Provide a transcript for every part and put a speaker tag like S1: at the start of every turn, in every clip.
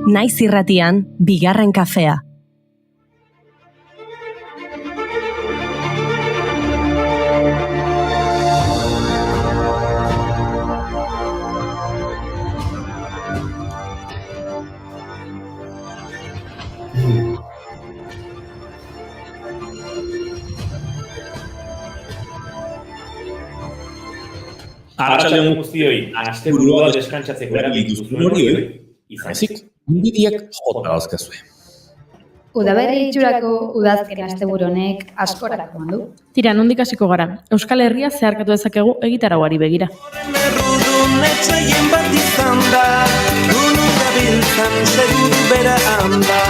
S1: Naiz irratian, bigarren kafea.
S2: Arratsalde guztioi, asteburua deskantsatzeko erabili duzuen horioi, izan ezik, inbidiak jota dauzkazue.
S3: Udaberri itxurako udazken asteburu honek askorako du.
S4: Tira, nondik hasiko gara. Euskal Herria zeharkatu dezakegu egitarauari begira.
S5: Errudun etxaien bat izan da, unu gabiltzan seguru bera handa.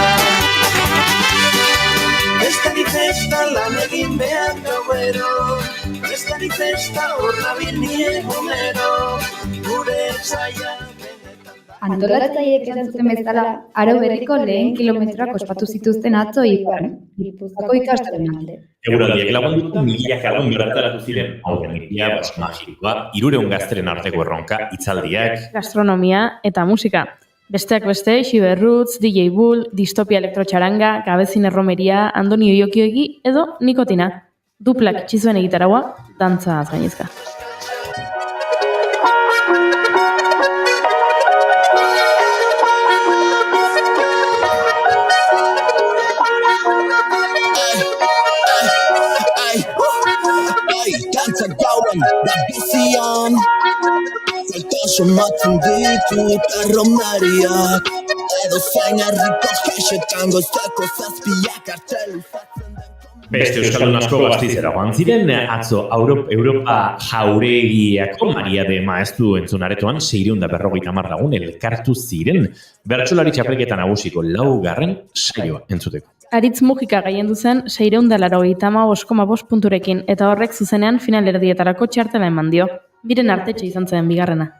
S5: Estari festa lan egin behar gauero, estari festa hor nabil nien gomero, gure etxaia benetan da.
S3: Antolatzaileek esan zuten bezala, aro berriko lehen kilometroak ospatu zituzten atzo Ibarren, Gipuzkoako ikastolen alde.
S2: Eguraldiak lagunduta milaka lagun bertaratu ziren, hauten egitea baso magikoa, 300 gazteren arteko erronka, hitzaldiak,
S4: Gastronomia eta musika. Besteak beste, Xiberrutz, DJ Bull, Distopia Elektrotxaranga, Gabezin Erromeria, Andoni Oiokioegi edo Nikotina. Duplak itxizuen egitaraua, dantza gainezka.
S6: Dantzak gauren da bizian, falta somatzen ditut arromariak, edo zain herriko kexetan goztako zazpiak artel ulfatzen den.
S2: Beste euskaldun asko Gasteizera joan ziren, atzo Europa jauregiako Maria de Maeztu entzunaretoan 650 lagun elkartu ziren, bertsolari txapelketa nagusiko 4. saioa entzuteko.
S4: Aritz Mujika gaiendu zen 685,5 punturekin eta horrek zuzenean finalerdietarako txartela eman dio. Biren artetxe izan zen bigarrena.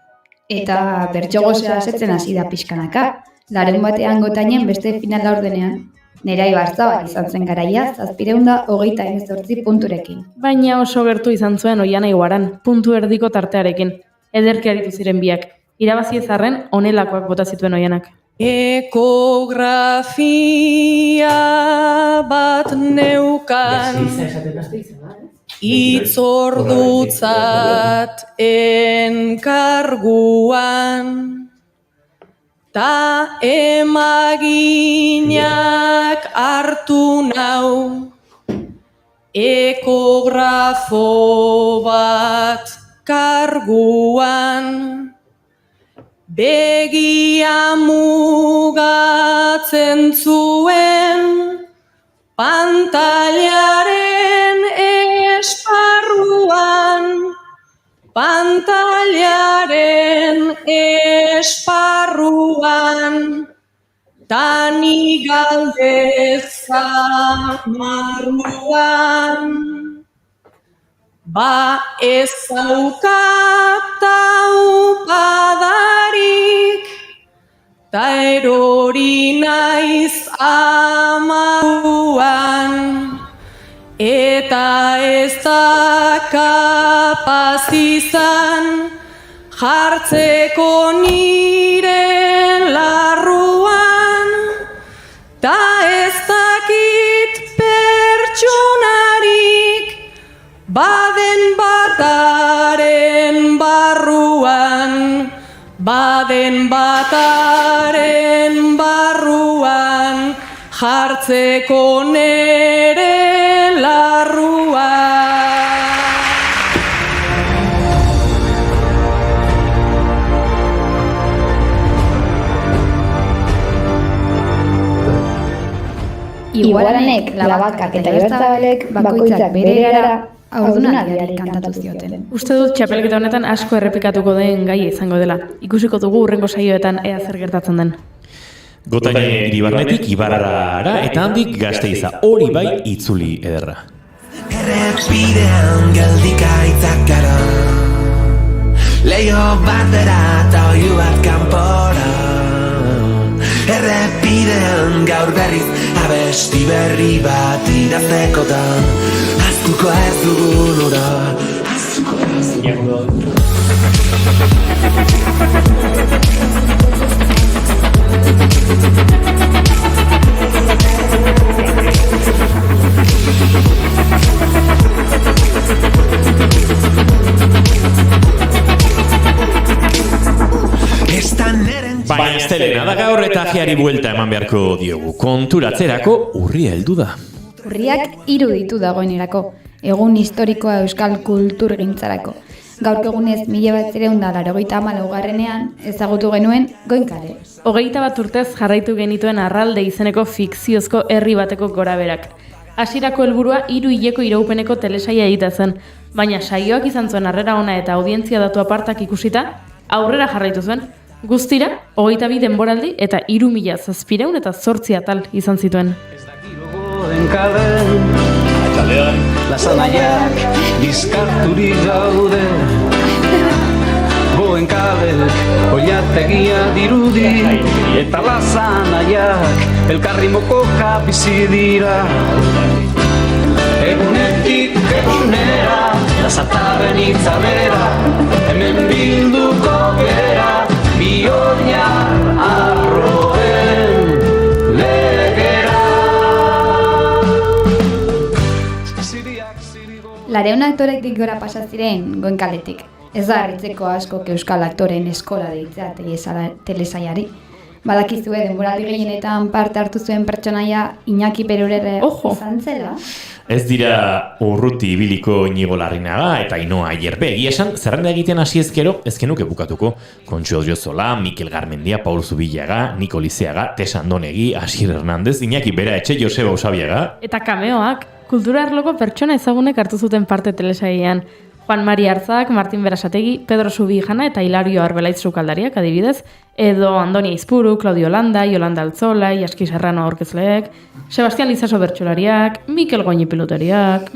S3: Eta bertso gozea asetzen hasi da pixkanaka, larun batean gotainen beste final laurdenean. Nerai Barzabal izan zen garaia 728 punturekin.
S4: Baina oso gertu izan zuen Oiana Iguaran, puntu erdiko tartearekin. Ederki aritu ziren biak. Irabazi ezarren honelakoak bota zituen Oianak.
S7: Ekografia bat neukan itzordutzat enkarguan ta emaginak hartu nau ekografo bat karguan. Begia mugatzen zuen pantailaren esparruan, tani galdeza marruan. Ba ez daukat taupadarik, ta erori naiz amaruan, eta ez da kapaz izan jartzeko nire larruan, ta ez dakit pertsonarik, baden bataren barruan, jartzeko nere larruan.
S3: Igualanek, Labakak eta Ibarzabalek bakoitzak bere erara haurdunaldiari kantatu zioten.
S4: Uste dut txapelketa honetan asko errepikatuko den gai izango dela. Ikusiko dugu hurrengo saioetan ea zer gertatzen den.
S2: Gotaine Iribarnetik Ibarrara eta handik Gasteiza, hori bai itzuli ederra.
S5: Errepidean geldikaitzak gara, leio batera eta oiu bat kanpora. Errepidean gaur berriz abesti berri bat idaztekotan, aztuko ez dugun ura, aztuko ez dugun ura.
S2: Astelena da gaur eta ajeari buelta eman beharko diogu. Konturatzerako urria heldu da.
S3: Urriak 3 ditu dagoenerako, egun historikoa euskal kulturgintzarako. Gaurko egunez 1984ean ezagutu genuen Goenkale.
S4: 21 urtez jarraitu genituen Arralde izeneko fikziozko herri bateko goraberak. Hasierako helburua 3 hileko iraupeneko telesaia egitea zen, baina saioak izan zuen harrera ona eta audientzia datu apartak ikusita, aurrera jarraitu zuen. Guztira, 22 denboraldi eta 3.708 atal izan zituen.
S8: Lasanaiak bizkarturik gaude, Goenkabek oilategia dirudi, eta lasanaiak elkarri mokoka bizi dira. Egunetik egunera, lasataben itzalera, hemen bilduko gera, bioinar arroen legera.
S3: Lareun aktoretik gora pasa ziren Goenkaletik. Ez da harritzeko asko euskal aktoreen eskola deitzea telesaiari. Badakizue denboraldi gehienetan parte hartu zuen pertsonaia Iñaki Perurere izan zela?
S2: Ez dira Urruti ibiliko Inigo Larrinaga eta Ainhoa Ayerbe. Egia esan, zerrenda egiten hasi ezkero, ez genuke bukatuko. Kontxo Odriozola, Mikel Garmendia, Paul Zubillaga, Niko Lizeaga, Tesa Andonegi, Asier Hernandez, Iñaki Bera Etxe, Joseba Usabiaga.
S4: Eta kameoak, kultura arloko pertsona ezagunek hartu zuten parte telesailean. Juan Mari Arzak, Martin Berasategi, Pedro Subijana eta Hilario Arbelaitz sukaldariak adibidez, edo Andoni Aizpuru, Claudio Landa, Yolanda Altzola, Iaski Serrano aurkezleek, Sebastián Lizaso bertsolariak, Mikel Goñi piloteriak,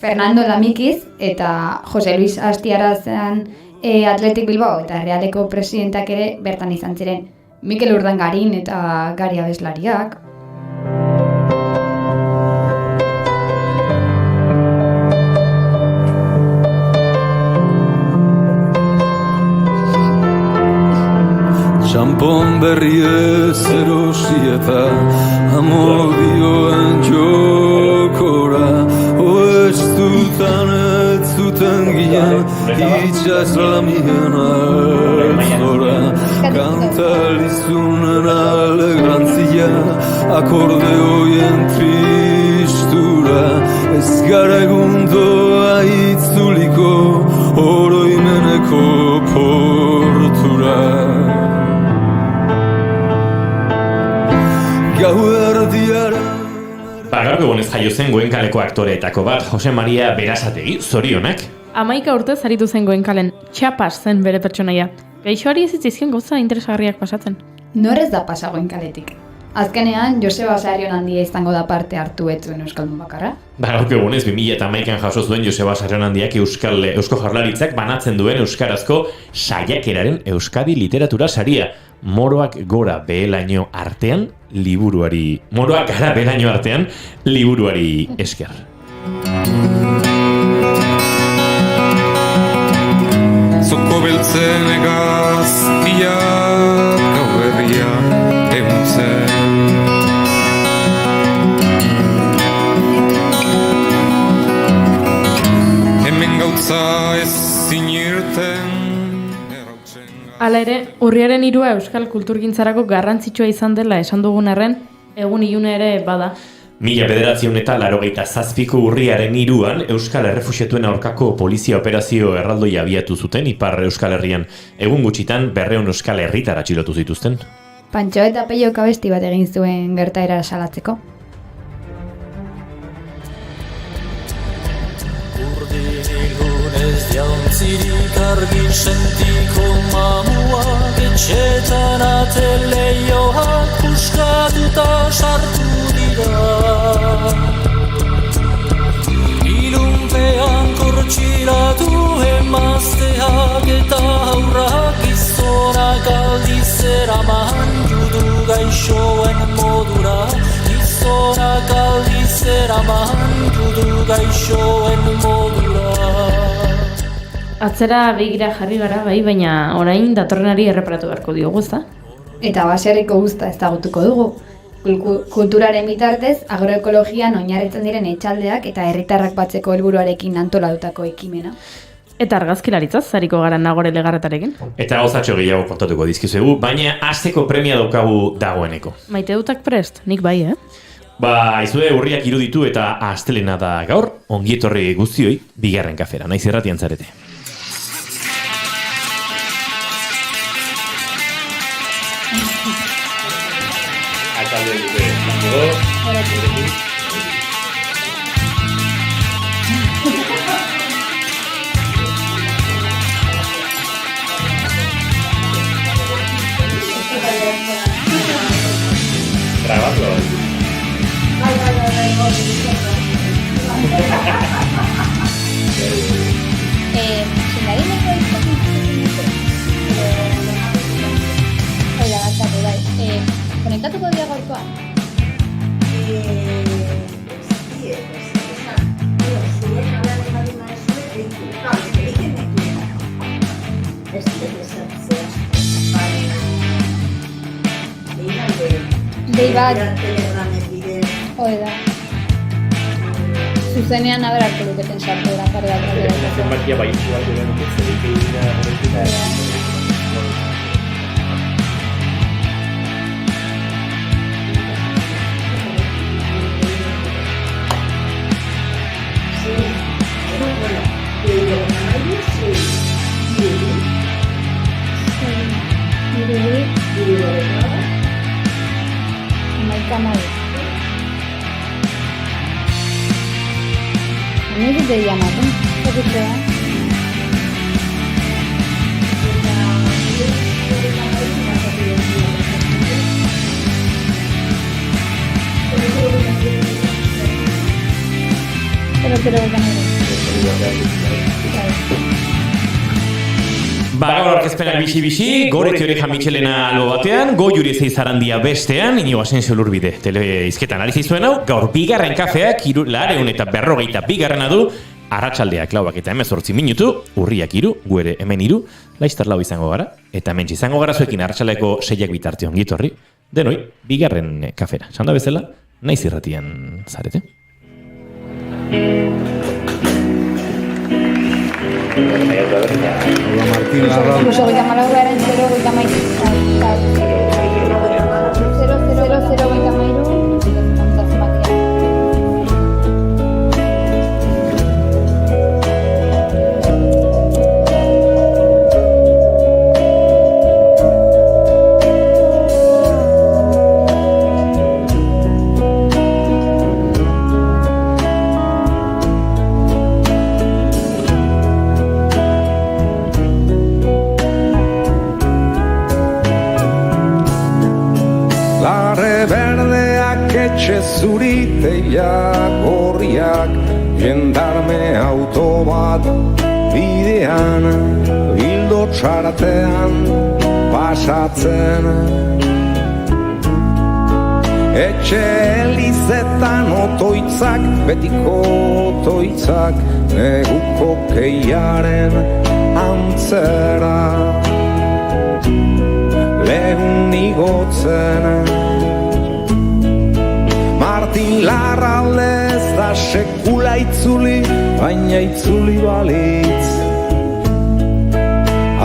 S3: Fernando Lamikiz eta Jose Luis Astiarazan Athletic Bilbao eta Realeko presidentak ere bertan izan ziren. Mikel Urdangarin eta Gari abeslariak.
S9: Txampon berri ez erosi eta amodioen jokora, oestutan ez zuten ginen itxas lamien alzora, kantalizunen alegrantzia, akordeoien tristura, ez gara egundoa itzuliko oroimeneko portura.
S2: Gaur egonez jaio zen Goenkaleko aktoreetako bat, Jose Maria Berasategi, zorionak.
S4: 11 urtez aritu zen Goenkalen, txapas zen bere pertsonaia. Gaixoari ez zitzizkion gauza interesgarriak pasatzen.
S3: Norez da pasa Goenkaletik? Azkenean, Joseba Sarrion handia izango da parte hartu etzuen euskaldun bakarra?
S2: Gaur egunez 2011an jaso zuen Joseba Sarrion handiak Eusko Jaurlaritzak banatzen duen euskarazko saiakeraren Euskadi literatura saria. Moroak gora behelaino artean liburuari esker.
S9: Zoko beltzen egaztiak gauerria euntzen. Hemen gautza ez zinirten.
S4: Hala ere, urriaren 3 euskal kulturgintzarako garrantzitsua izan dela esan dugun arren, egun ilune ere bada.
S2: 1987ko urriaren 3an Euskal Errefuxiatuen aurkako polizia operazio erraldoia abiatu zuten Ipar Euskal Herrian. Egun gutxitan 200 euskal herritar atxilotu zituzten.
S3: Pantxo eta Peio abesti bat egin zuen gertaera salatzeko.
S10: Ez jauntzirik argi sentiko mamuak, etxetan ateleioak puskatuta sartu dira. Ilunpean kortxilatu emazteak eta aurrak gizonak aldiz eraman judu gaixoen modura. Gizonak aldiz eraman judu gaixoen modura.
S4: Atzera begira jarri gara bai, baina orain datorrenari erreparatu beharko diogu, ezta?
S3: Eta baserriko guzta ezagutuko dugu. Kulturaren bitartez, agroekologian oinarritzen diren etxaldeak eta herritarrak batzeko helburuarekin antolatutako ekimena.
S4: Eta argazkilaritzaz, zariko gara Nagore Legarretarekin.
S2: Eta gauzatxo gehiago kontatuko dizkizuegu, baina hasteko premia daukagu dagoeneko.
S4: Maite dutak prest, nik bai,
S2: Izue urriak iruditu eta astelena da gaur, ongietorri guztioi, bigarren kafera, naiz irratian zarete.
S11: Grabando.
S3: Konektatuko dira gaurkoa? Dei bat hori da zuzenean haber hartu duketen sartu dira pare bat
S2: zenbakia baitu bat dira
S3: Ini juga llamaten, begitu ya. Pero
S2: Gaur aurkezpenak bixi-bixi, gore teoreja Michelena lo batean, go juri zeizarandia bestean, Inigo Asensio Lurbide teleizketan ari zaizuen hau, gaur bigarren kafeak, 452 du, arratsaldeak 4:18 urriak 3, gu ere hemen 3, laizter 4 izango gara, eta hemen izango gara zuekin arratsaldeko 6 bitarte ongitorri, denoi, bigarren kafera. Sanda bezala, naiz irratian zarete.
S9: Hola Martín Larra.
S3: Incluso voy a llamar a en 0, voy a llamar 0, voy a llamar
S9: Etxe zuriteak gorriak, jendarme auto bat bidean, bildo txartean pasatzen. Etxe elizetan otoitzak, betiko otoitzak, neguko keiaren antzera. Lehun igotzen, Martin Larra aldez da sekula itzuli, baina itzuli balitz.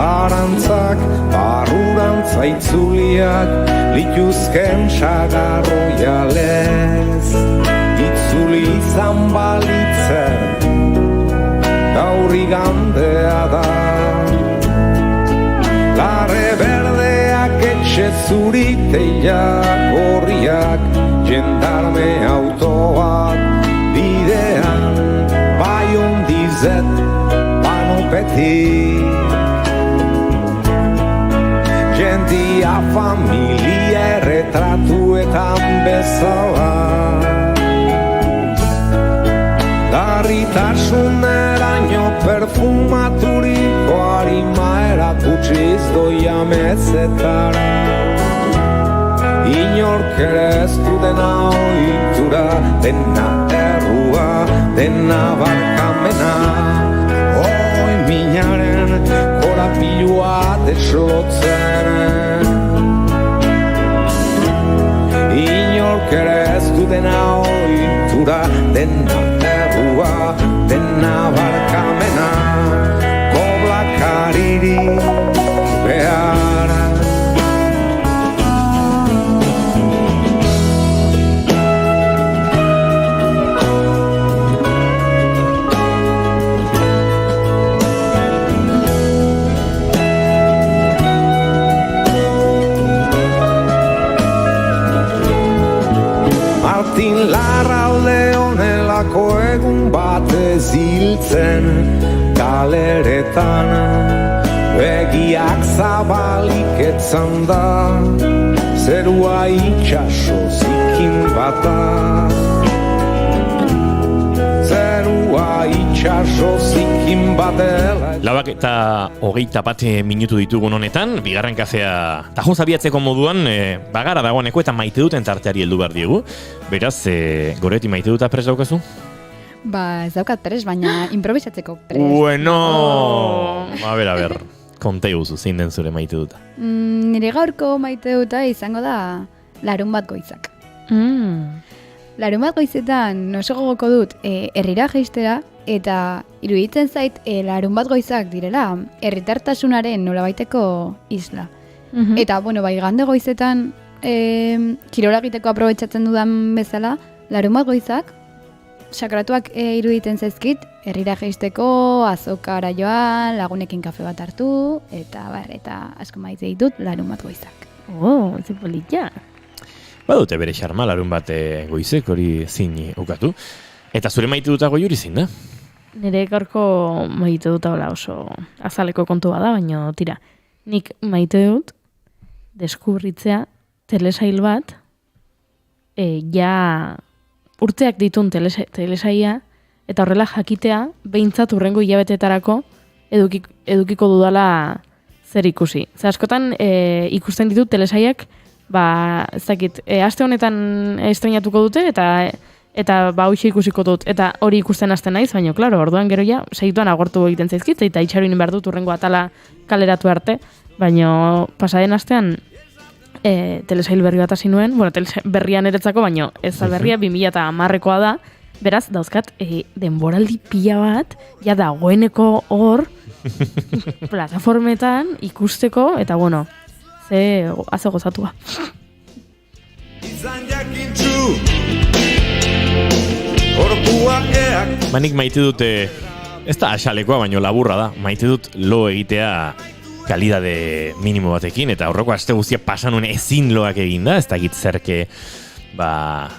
S9: Arantzak, barrurantza itzuliak, lituzken sagarroialez. Itzuli izan balitzen, gaur igandea da. Larre berdeak etxe zuriteiak gorriak, jendarme autoak bidean, bai ondizet panopetik. Jendia familia erretratuetan bezala, garritasuneraino perfumaturiko harima erakutsiz doia mezetara. Inork ere ez du dena ohitura, dena errua, dena barkamena. Oi minaren korapilua deslotzen. Inork ere ez du dena ohitura, dena errua, dena barkamena. zen kaleretan, begiak zabalik etzan da, zerua itxaso zikin bata. Zerua itxaso zikin batela.
S2: 4:21 minutu ditugun honetan, bigarren kafea tajuz abiatzeko moduan, bagara dagoeneko eta maite duten tarteari heldu behar diegu. Beraz, Goreti, maite duta prest daukazu?
S3: Ba, ez daukat prest, baina improvisatzeko prest.
S2: Bueno, a ber, konte guzu, zein den zure maite duta.
S3: Nire gaurko maite duta izango da larun bat goizak. Larun bat goizetan oso gogoko dut herrira jaistera, eta iruditzen zait larun bat goizak direla herritartasunaren nolabaiteko isla. Eta, bueno, bai igande goizetan kirola egiteko aprobetxatzen dudan bezala, larun bat goizak sakratuak iruditzen zaizkit, herrira jaisteko, azokara joan, lagunekin kafe bat hartu, eta asko maite ditut larun bat goizak.
S4: Oh, ze polita.
S2: Badute bere xarma larun bat goizek, hori zin ukatu. Eta zure maite dutago juri zin da?
S4: Nire gaurko maite dut hola oso azaleko kontu bada, baina tira, nik maite dut deskubritzea telesail bat, ja urteak ditun telesaia, eta horrela jakitea, behintzat urrengo hilabetetarako edukiko dudala zer ikusi. Zer askotan ikusten ditut telesaiak, ez dakit, aste honetan estrenatuko dute, eta hoxe ikusiko dut, eta hori ikusten hasten naiz, baina, klaro, orduan gero ja, segituan agortu egiten zaizkit, eta itxaruin behar dut urrengo atala kaleratu arte, baina pasaden astean telesail berri bat hasi nuen, bueno, berrian eretzako, baina ez da berria 2010koa da, beraz, dauzkat, denboraldi pila bat, ja dagoeneko hor, plataformetan ikusteko, eta bueno, haze gozatua.
S2: Nik maite dute, ez da asalekoa, baino laburra da, maite dut lo egitea kalidade minimo batekin, eta horreko aste guztia pasanuen ezin loak egin da, ez da gitzerke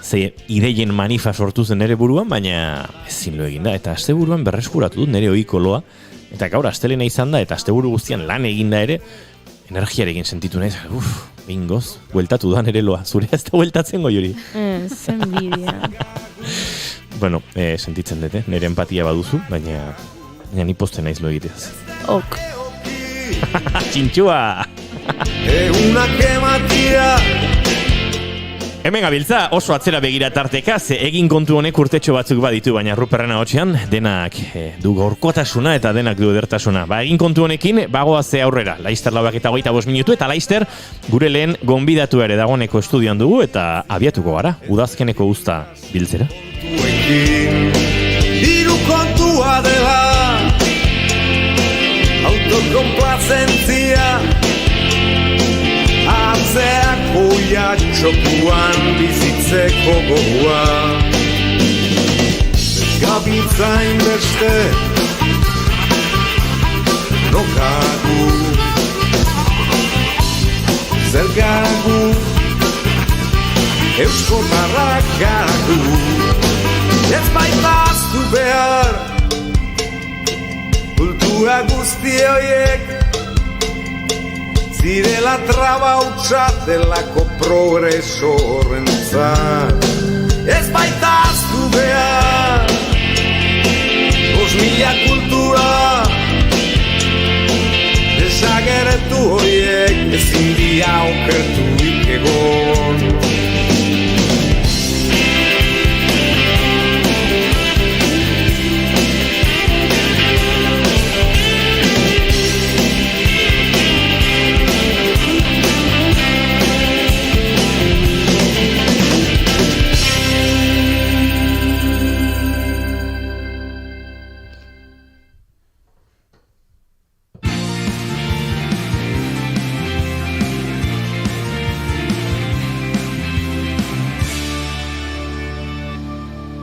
S2: ze ideien manifa sortu zen nere buruan, baina ezin lo egin da, eta aste buruan berreskuratu dut nere ohiko loa, eta gaur astelena izan da, eta aste buru guztian lan egin da ere, energiarekin sentitu naiz, bingoz, bueltatu da nere loa, zure ez da bueltatzen goiuri.
S4: Zen bidea.
S2: Bueno, sentitzen dute, nire empatia baduzu, baina ni poste naiz lo egiteaz.
S4: Ok.
S2: Txintxua!
S9: Egunak ematia.
S2: Hemen gabiltza oso atzera begira tarteka, ze egin kontu honek urtetxo batzuk baditu, baina Ruperrena hotxean denak du gaurkotasuna eta denak du edertasuna. Egin kontu honekin, bagoa ze aurrera. Laister 4:25 minutu, eta Laister gure lehen gonbidatu ere dagoeneko estudioan dugu, eta abiatuko gara, udazkeneko uzta biltzera.
S9: Hiru kontua dela, autokonplazentzia, atzeako jatxokuan bizitzeko gogoa. Gabiltzain beste, nokagu, zergagu, euskotarrak garagu. Ez baitaztu behar, kultura guzti horiek, zirela traba hutsa delako progreso horrentzat. Ez baitaztu behar, 5.000 kultura, desagertu horiek, ezin dia okertuik egon.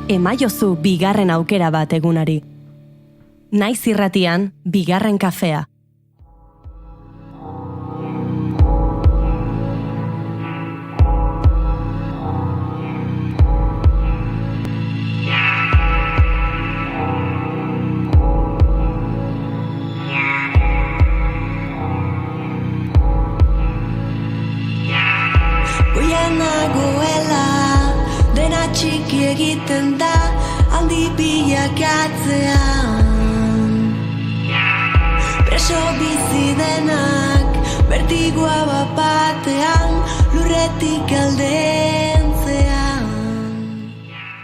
S1: Emaiozu bigarren aukera bat egunari. Naiz irratian, bigarren kafea.
S11: egiten da handi bilakatzean. Preso bizi denak bertigoa bapatean lurretik aldentzean.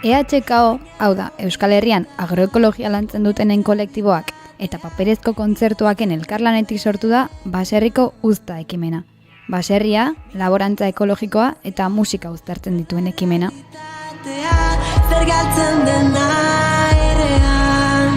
S3: EHKO, hau da, Euskal Herrian agroekologia lantzen dutenen kolektiboak eta paperezko kontzertuaken elkarlanetik sortu da baserriko uzta ekimena. Baserria, laborantza ekologikoa eta musika uztartzen dituen ekimena.
S11: Zer galtzen dena erean.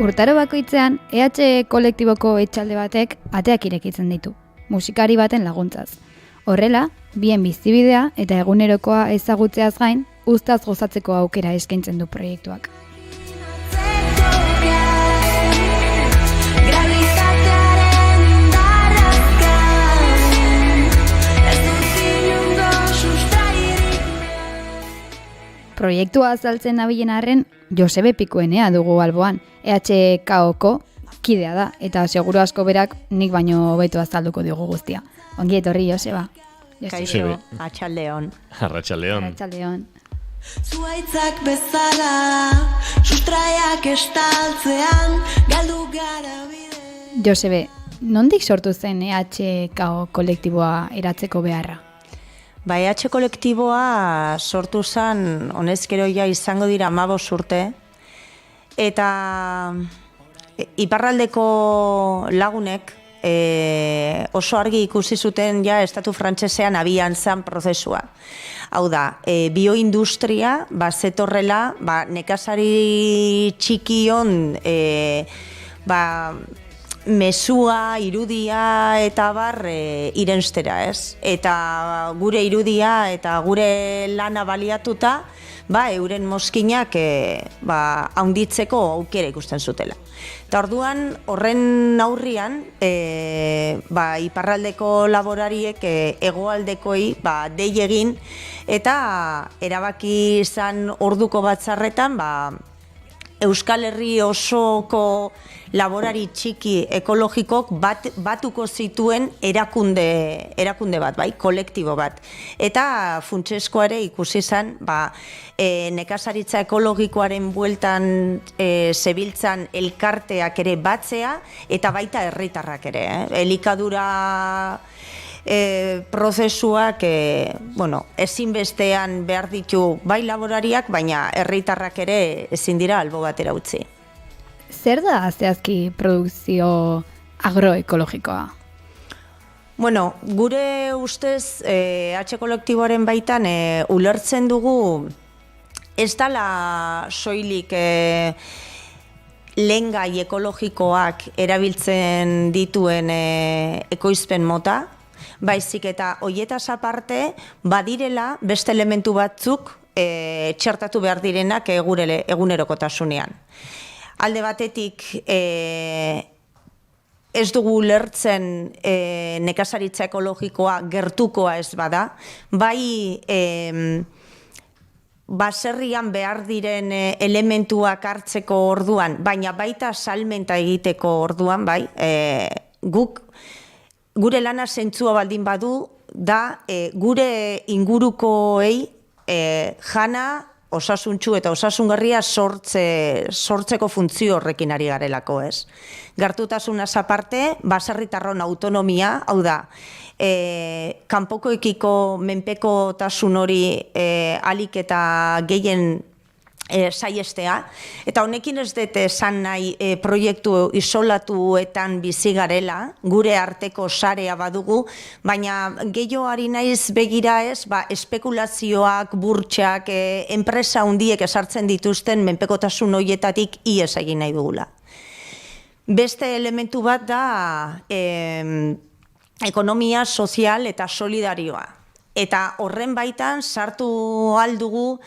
S3: Urtaro bakoitzean, EH kolektiboko etxalde batek ateak irekitzen ditu, musikari baten laguntzaz. Horrela, bien bizibidea eta egunerokoa ezagutzeaz gain, uztaz gozatzeko aukera eskaintzen du proiektuak. Proiektua azaltzen nabilen arren, Josebe Pikuenea dugu alboan, EHKOko kidea da, eta seguru asko berak nik baino hobeto azalduko digu guztia. Ongi etorri, Joseba.
S12: Kaixo, atxaldeon.
S2: Arratxaldeon.
S3: Atxaldeon.
S11: Zuaitzak bezala, sustraiak estaltzean, galdu gara bide.
S3: Josebe, nondik sortu zen EHKO kolektiboa eratzeko beharra?
S12: Ba, EH kolektiboa sortu zen, honezkero ja izango dira 15 urte, eta iparraldeko lagunek oso argi ikusi zuten ja estatu frantsesean abian zan prozesua. Hau da, bioindustria, zetorrela, nekazari txikion, mesua, irudia eta bar irenstera, ez? Eta gure irudia eta gure lana baliatuta, euren mozkinak haunditzeko aukera ikusten zutela. Eta orduan, horren aurrian, iparraldeko laborariek hegoaldekoi dei egin, eta erabaki izan orduko batzarretan, Euskal Herri osoko laborari txiki ekologikok batuko zituen erakunde bat, kolektibo bat. Eta funtseskoa ere ikusi zen, nekazaritza ekologikoaren bueltan zebiltzan elkarteak ere batzea, eta baita herritarrak ere. Elikadura prozesuak ezinbestean behar ditu bai laborariak, baina herritarrak ere ezin dira albo batera utzi.
S3: Zer da zehazki produkzio agroekologikoa?
S12: Gure ustez H kolektiboaren baitan ulertzen dugu ez dala soilik lehengai ekologikoak erabiltzen dituen ekoizpen mota, baizik eta hoietaz aparte badirela beste elementu batzuk txertatu behar direnak egunerokotasunean. Alde batetik ez dugu ulertzen nekazaritza ekologikoa gertukoa ez bada, baserrian behar diren elementuak hartzeko orduan, baina baita salmenta egiteko orduan, guk gure lana zentzua baldin badu da gure ingurukoei jana osasuntsu eta osasungarria sortzeko funtzio horrekin ari garelako, ez? Gertutasunaz aparte, baserritarron autonomia, hau da, kanpokoekiko menpekotasun hori alik eta gehien saiestea, eta honekin ez dut esan nahi proiektu isolatuetan bizi garela, gure arteko sarea badugu, baina gehiagoari naiz begira ez, espekulazioak, burtsak, enpresa hundiek esartzen dituzten menpekotasun horietatik ihes egin nahi dugula. Beste elementu bat da ekonomia sozial eta solidarioa. Eta horren baitan sartu aldugu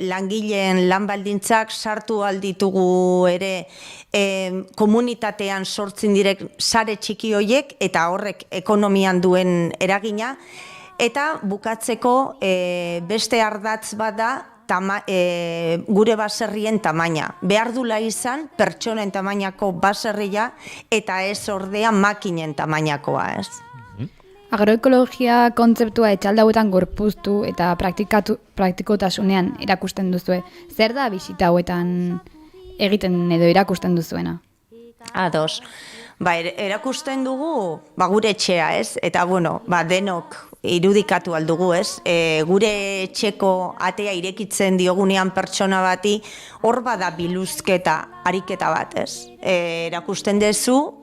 S12: langileen lan baldintzak, sartu alditugu ere komunitatean sortzen direk sare txiki hoiek eta horrek ekonomian duen eragina. Eta bukatzeko beste ardatz bat da gure baserrien tamaina. Behar dula izan pertsonen tamainako baserria eta ez ordea makinen tamainakoa, ez?
S3: Agroekologia kontzeptua etxalde hauetan gorpuztu eta praktikotasunean erakusten duzue. Zer da bisita hauetan egiten edo erakusten duzuena?
S12: Ados. Erakusten dugu gure etxea, ez? Eta denok irudikatu aldugu, ez? Gure etxeko atea irekitzen diogunean pertsona bati, hor bada biluzketa, ariketa bat, ez? Erakusten dezu,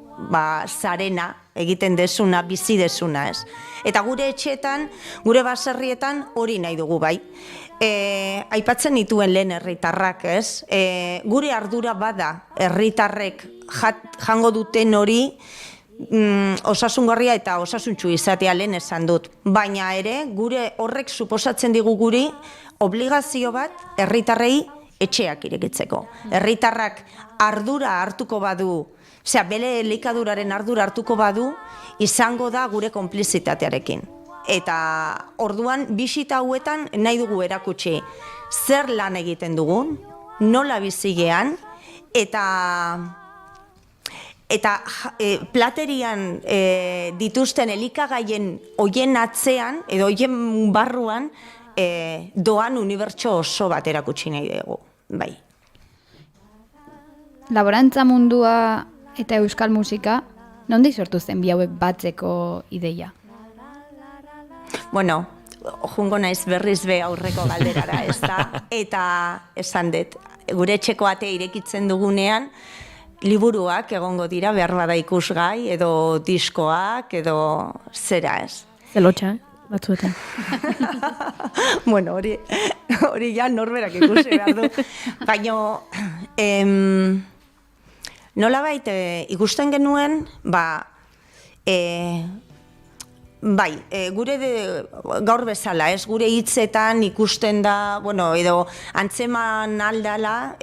S12: zarena, egiten dezuna, bizi dezuna, ez? Eta gure etxeetan, gure baserrietan hori nahi dugu, bai. Aipatzen dituen lehen herritarrak, ez? Gure ardura bada, herritarrek jango duten hori osasungarria eta osasuntsu izatea lehen esan dut. Baina ere, gure horrek suposatzen digu guri obligazio bat herritarrei etxeak irekitzeko. Herritarrak ardura hartuko badu, bere elikaduraren ardura hartuko badu, izango da gure konplizitatearekin. Eta orduan bisita hauetan nahi dugu erakutsi zer lan egiten dugun, nola bizigean, eta platerian dituzten elikagaien hoien atzean, edo hoien barruan, doan unibertso oso bat erakutsi nahi dugu. Bai.
S3: Laborantza mundua eta euskal musika, nondik sortu zen bi hauek batzeko ideia?
S12: Jungo naiz berriz be aurreko galderara, ez da? Eta esan dut, gure etxeko atea irekitzen dugunean, liburuak egongo dira, behar bada ikusgai, edo diskoak, edo zera, ez?
S4: Zelotxa, batzuetan.
S12: Hori ja norberak ikusi behar du. Baina, nolabait ikusten genuen, gure gaur bezala, ez gure hitzetan ikusten da, edo antzeman aldala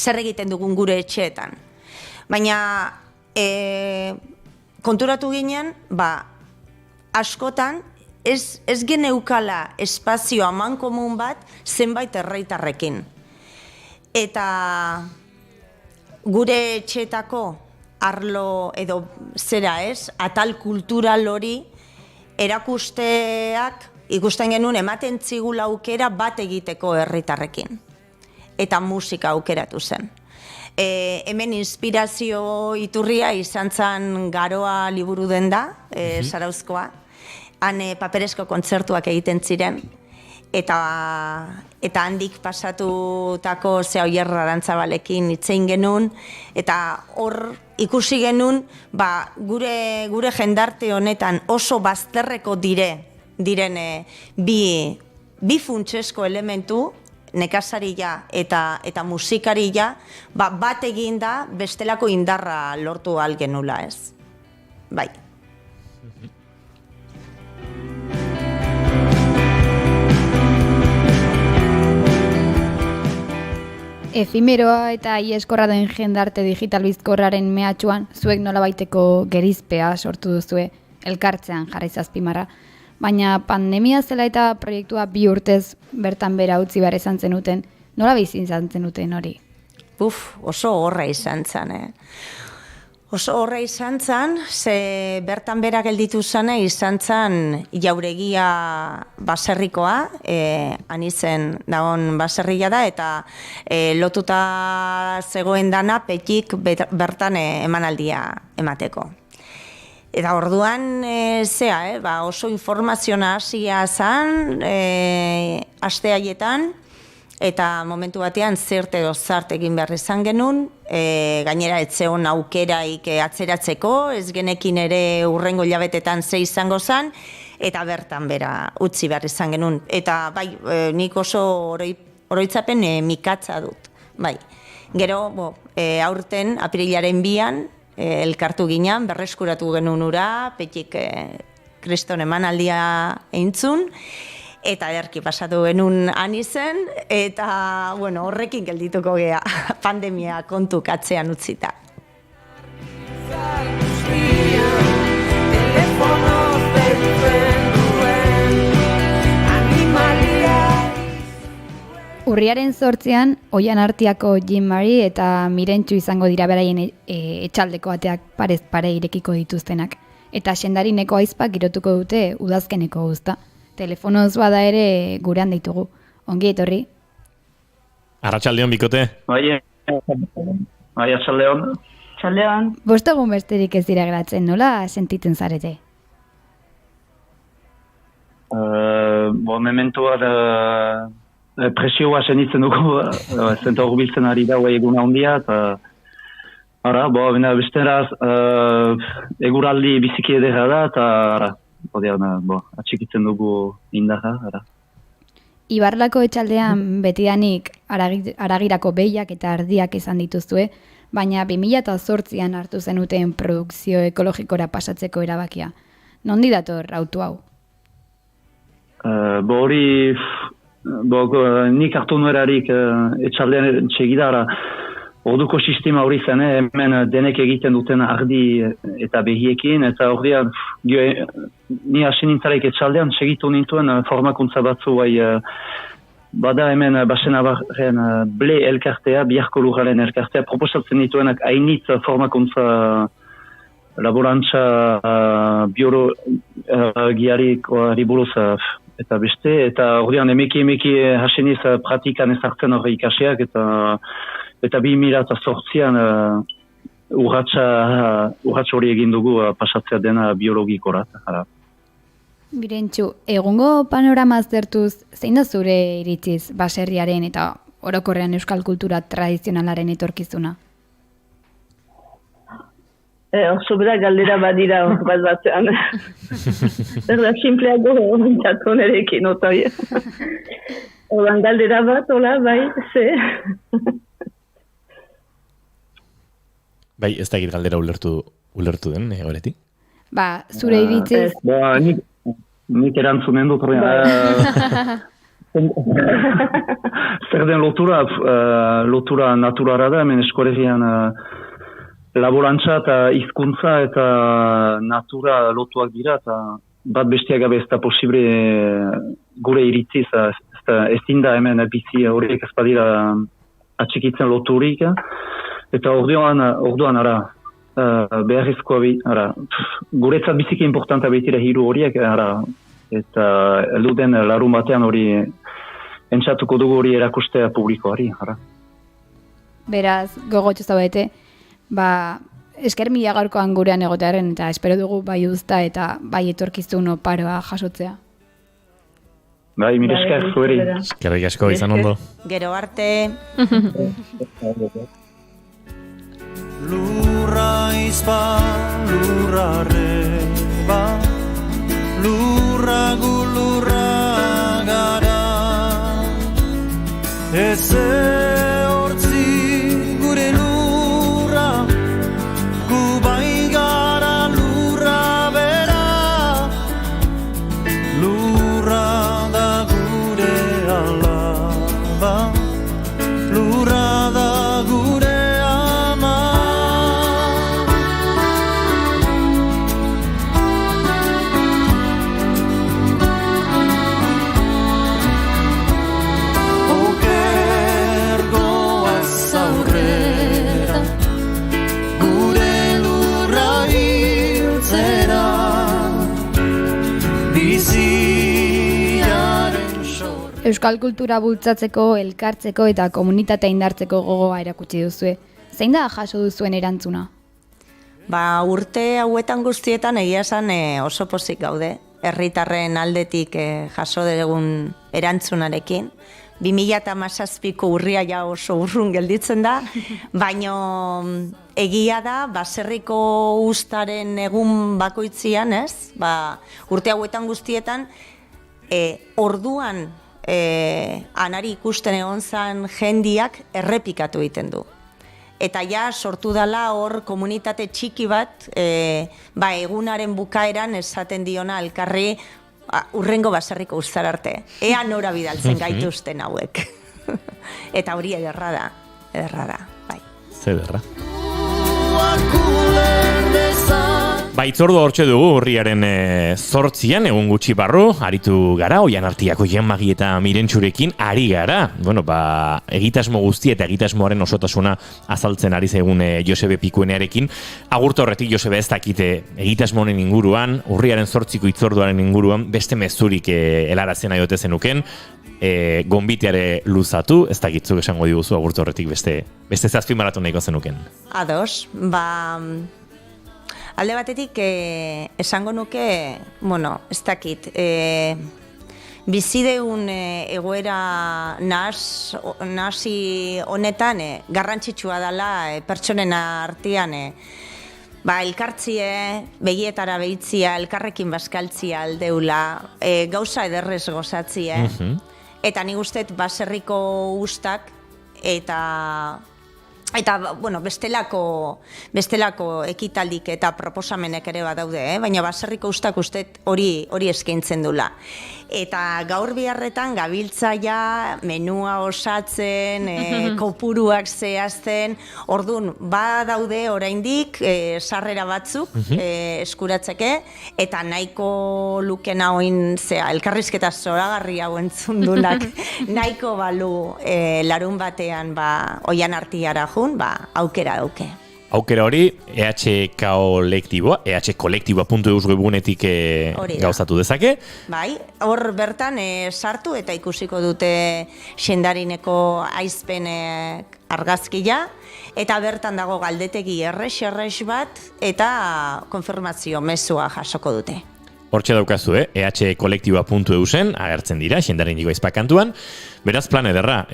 S12: zer egiten dugun gure etxeetan. Baina konturatu ginen, askotan ez geneukala espazio amankomun bat zenbait herritarrekin. Eta gure etxeetako arlo edo zera, ez, atal kultural hori erakusteak ikusten genuen ematen zigula aukera bat egiteko herritarrekin. Eta musika aukeratu zen. Hemen inspirazio iturria izan zen Garoa liburu denda, Zarauzkoa. Han paperezko kontzertuak egiten ziren. Eta handik pasatutako Oier Arantzabalekin hitzein genuen, eta hor ikusi genuen gure jendarte honetan oso bazterreko diren bi funtsesko elementu, nekazaria eta musikaria, bat eginda bestelako indarra lortu ahal genula, ez? Bai.
S3: Efimeroa eta ieskorra den jendarte digital bizkorraren mehatxuan, zuek nolabaiteko gerizpea sortu duzue, elkartzean jarri azpimarra. Baina pandemia zela eta proiektua 2 urtez bertan bera utzi behar izan zenuten, nola bizi izan zenuten hori?
S12: Oso horra izan zen, Oso horra izan zen, ze bertan bera gelditu zane izan zen Jauregia baserrikoa, anizen dagoen baserria da, eta lotuta zegoen dana petik bertan emanaldia emateko. Eta orduan, oso informazioa hasia zen, aste haietan, eta momentu batean zert edo zart egin behar izan genuen, gainera etzeon aukeraik atzeratzeko, ez genekin ere urrengo hilabetetan ze izango zen, eta bertan bera utzi behar izan genuen. Eta nik oso oroitzapen mikatza dut. Gero, aurten apirilaren 2an, elkartu ginen, berreskuratu genuen ura, petik kriston emanaldia eintzun, eta ederki pasatu genuen anizen, eta horrekin geldituko gea pandemia kontu katzean utzita.
S3: Urriaren 8an, Oian Artiako Jean Marie eta Mirentxu izango dira beraien etxaldeko ateak parez pare irekiko dituztenak. Eta sendarineko aizpak girotuko dute udazkeneko guzta. Telefonoz bada ere gurean ditugu. Ongi etorri.
S2: Arratsaldeon bikote.
S13: Bai, arratsaldeon.
S3: Txaldean. Bostagun besterik ez dira geratzen, nola sentitzen zarete?
S13: Mementuar presioa senitzen dugu, zenta horbiltzen ari da eguna handia, eta besteraz eguraldi biziki edera da, eta atxikitzen dugu indarra.
S3: Ibarlako etxaldean betidanik aragirako behiak eta ardiak izan dituzue, baina 2008an hartu zenuten produkzio ekologikora pasatzeko erabakia. Nondi dator autu hau?
S13: Hori, nik hartu nuerarik etxaldean txegidara, orduko sistema hori zen, hemen denek egiten duten ardi eta behiekin, eta ordean, ni hasi nintzarek etxaldean segitu nintuen formakuntza batzu bada hemen Basenabarren ble elkartea, biharko lurraren elkartea, proposatzen dituenak hainitz formakuntza laborantza biologiari buruz eta beste, eta ordean emeki haseniz pratikan ezartzen hori ikasiak, eta 2008an urratsa hori egin dugu pasatzea dena biologikora.
S3: Birentxu, egungo panorama aztertuz, zein da zure iritziz baserriaren eta orokorrean euskal kultura tradizionalaren etorkizuna?
S14: Oso bera galdera badira bat batzean. Erda, simpleago mintzatu nerekin, otai. Odan galdera bat, hola, bai, ze.
S2: Bai, ez da egit galdera ulertu den, horretik?
S3: Zure iritziz...
S13: Nik erantzunen dut, zer den lotura naturara da, hemen eskoregian laborantza eta hizkuntza eta natura lotuak dira, eta bat bestiak gabe ez da posible gure iritziz, ezin da hemen bizi horiek ez badira atxikitzen loturik, eta orduan beharrizkoa guretzat biziki importanta behitira hiru horiek, eta eluden larun batean hori entzatuko dugu hori erakustea publikoari.
S3: Beraz, gogotxo zaudete, esker mila gaurkoan gurean egotearen, eta espero dugu bai uzta eta bai etorkizun oparoa jasotzea.
S13: Bai, mire esker, zueri.
S2: Eskerrik asko, izan ondo.
S12: Gero arte.
S10: Lurra izpa, lurra reba, lurra gulurra gara. Eze hortzi gure lurra, gu bai gara lurra bera. Lurra da gure alaba, lurra da gure
S3: Euskal kultura bultzatzeko, elkartzeko eta komunitatea indartzeko gogoa erakutsi duzue. Zein da jaso duzuen erantzuna?
S12: Urte hauetan guztietan egia esan oso pozik gaude. Herritarren aldetik jaso dugun erantzunarekin. 2017ko urria ja oso urrun gelditzen da, baino egia da, baserriko uztaren egun bakoitzian, ez? Urte hauetan guztietan, orduan anari ikusten egon zan jendiak errepikatu egiten du. Eta ja sortu dela hor komunitate txiki bat, egunaren bukaeran esaten diona elkarri urrengo baserriko uztar arte. Ea nora bidaltzen gaituzten hauek. Eta hori ederra da, bai.
S2: Zer ederra. Itzordua hortxe dugu urriaren 8an, egun gutxi barru, aritu gara, Oian Artiako Janmagi eta Mirentxurekin ari gara. Bueno, egitasmo guztia eta egitasmoaren osotasuna azaltzen ari zegun Josebe Pikuenearekin. Agurtu horretik, Josebe, ez dakite egitasmo honen inguruan, urriaren 8ko itzorduaren inguruan, beste mezurik helarazten aiote zenuken, gonbiteare luzatu, ez dakitzuk esango diguzu agurtu horretik beste zazpimarratu nahiko zenuken.
S12: Ados, alde batetik esango nuke, ez dakit, bizideun egoera nahasi honetan garrantzitsua dela pertsonen artean elkartzie, begietara behitzia, elkarrekin bazkaltzia aldeula, gauza ederrez gozatzia, eta nik usteet baserriko ustak eta bestelako ekitaldik eta proposamenek ere badaude, baina baserriko ustak usteet hori eskaintzen dula. Eta gaur biharretan gabiltzaia menua osatzen, kopuruak zehazten, orduan badaude oraindik sarrera batzuk eskuratzeke, eta nahiko lukena oin elkarrizketa zoragarri hau entzundulak, nahiko balu larun batean Oian Artiara jun, aukera dauke.
S2: Aukera hori, EH kolektiboa, ehkolektiboa.eus webunetik gauzatu dezake.
S12: Bai, hor bertan sartu eta ikusiko dute Xendarineko aizpen argazkia, eta bertan dago galdetegi errex bat, eta konfirmazio mezua jasoko dute.
S2: Hortxe daukazu, ehkolektiboa.eusen, agertzen dira, Xendarineko aizpakantuan. Beraz, plan ederra,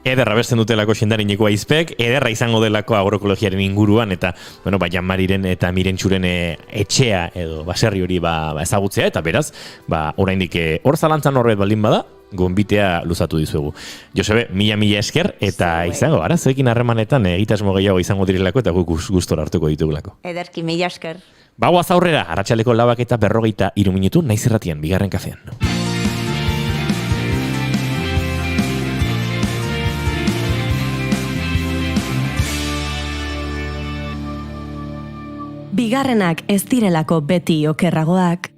S2: ederra besten dutelako Xendarineko aizpek, ederra izango delako agroekologiaren inguruan, eta, Janmariren eta Mirentxuren etxea edo baserri hori ezagutzea, eta beraz, oraindik hor zalantzan horret baldin bada, gonbitea luzatu dizuegu. Josebe, mila esker, eta izango, zuekin harremanetan egitasmo gehiago izango direlako, eta guk gustora hartuko ditugulako.
S12: Ederki, mila esker.
S2: Bagoaz aurrera, arratsaleko 4:43 minutu, Naiz Irratian, bigarren kafean.
S1: Bigarrenak ez direlako beti okerragoak,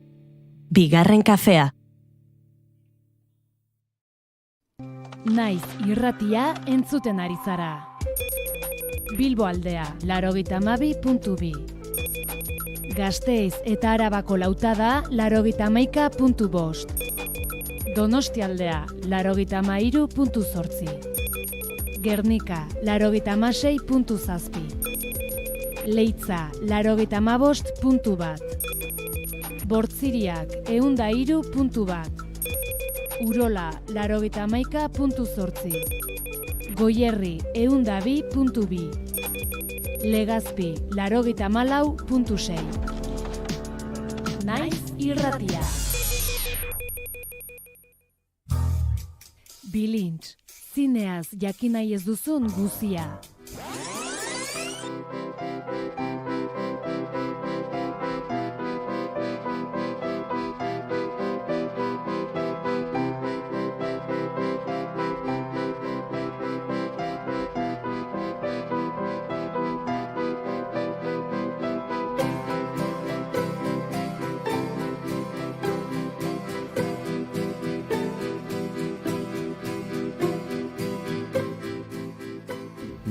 S1: bigarren kafea.
S15: Naiz Irratia entzuten ari zara. Bilbo aldea, 92.2. Gasteiz eta Arabako lautada, 91.5. Donostialdea, 93.8. Gernika, 96.7. Leitza, 95.1. Bortziriak, 103.1. Urola, 91.8. Goierri, 102.2. Legazpi, 94.6. Naiz Irratia. Bilintz, zineaz jakin nahi ez duzun guzia.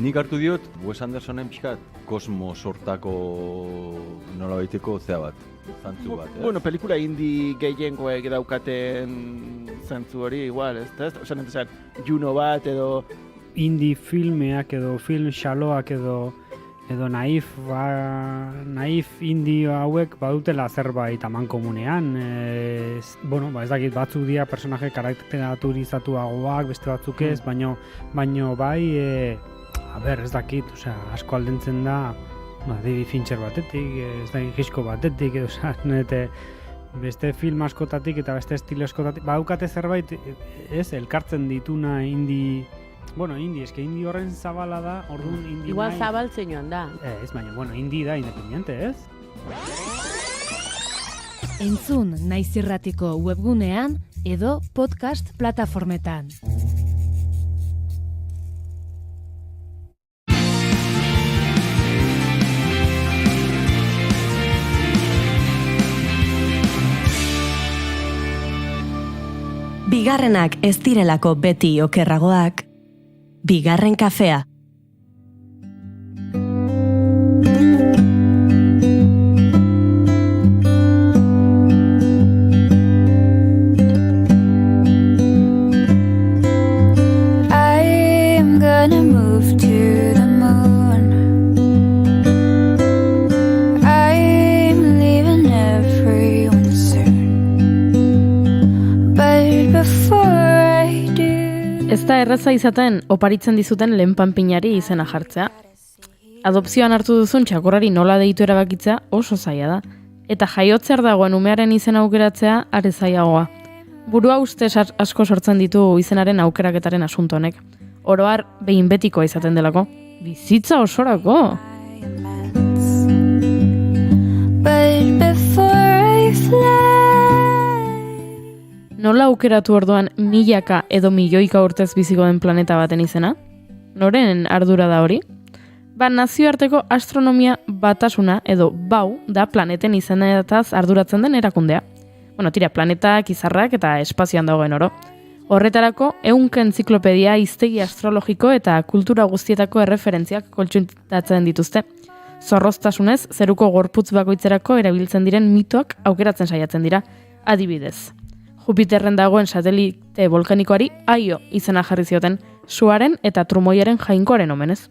S16: Nik hartu diot, Wes Andersonen pixkat kosmo sortako nolabaiteko zea bat, zantzu bat.
S17: Bueno, pelikula indie gehiengoek daukaten zantzu hori, igual, ez? Osan entesan, Juno bat edo...
S18: Indie filmeak edo film xaloak edo naif indie hauek badutela zerbait amankomunean. Ez dakit, batzuk dira personaje karakterizatuagoak, beste batzuk ez, baino bai... ez dakit, asko aldentzen da David Fincher batetik, ez da Hitchcock batetik, beste film askotatik eta beste estilo askotatik, badukate zerbait, elkartzen dituna indie, eske indie horren zabala da, orduan indie
S19: igual zabaltzen joan da.
S18: Baina, indie da independiente, ez?
S15: Entzun Naiz Irratiko webgunean edo podcast plataformetan.
S1: bigarrenak ez direlako beti okerragoak, bigarren kafea.
S19: I'm gonna move to the moon. I'm leaving everyone soon. But before I do,
S4: Ez da erraza izaten oparitzen dizuten lehen panpinari izena jartzea. Adopzioan hartu duzun txakurrari nola deitu erabakitza oso zaila da. Eta jaiotzer dagoen umearen izena aukeratzea are zailagoa. Burua ustez asko sortzen ditu izenaren aukeraketaren asunto honek. Oroar behin betikoa izaten delako. Bizitza osorako!
S19: but before I fly,
S4: Nola aukeratu orduan milaka edo milioika urtez biziko den planeta baten izena? Noren ardura da hori? Nazioarteko astronomia batasuna edo BAU da planeten izenetaz arduratzen den erakundea. Tira, planetak, izarrak eta espazioan dagoen oro. Horretarako, 100 entziklopedia, hiztegi astrologiko eta kultura guztietako erreferentziak kontsultatzen dituzte. Zorroztasunez, zeruko gorputz bakoitzerako erabiltzen diren mitoak aukeratzen saiatzen dira. Adibidez, Jupiterren dagoen satelite volkanikoari Aio izena jarri zioten, suaren eta trumoiaren jainkoaren omenez.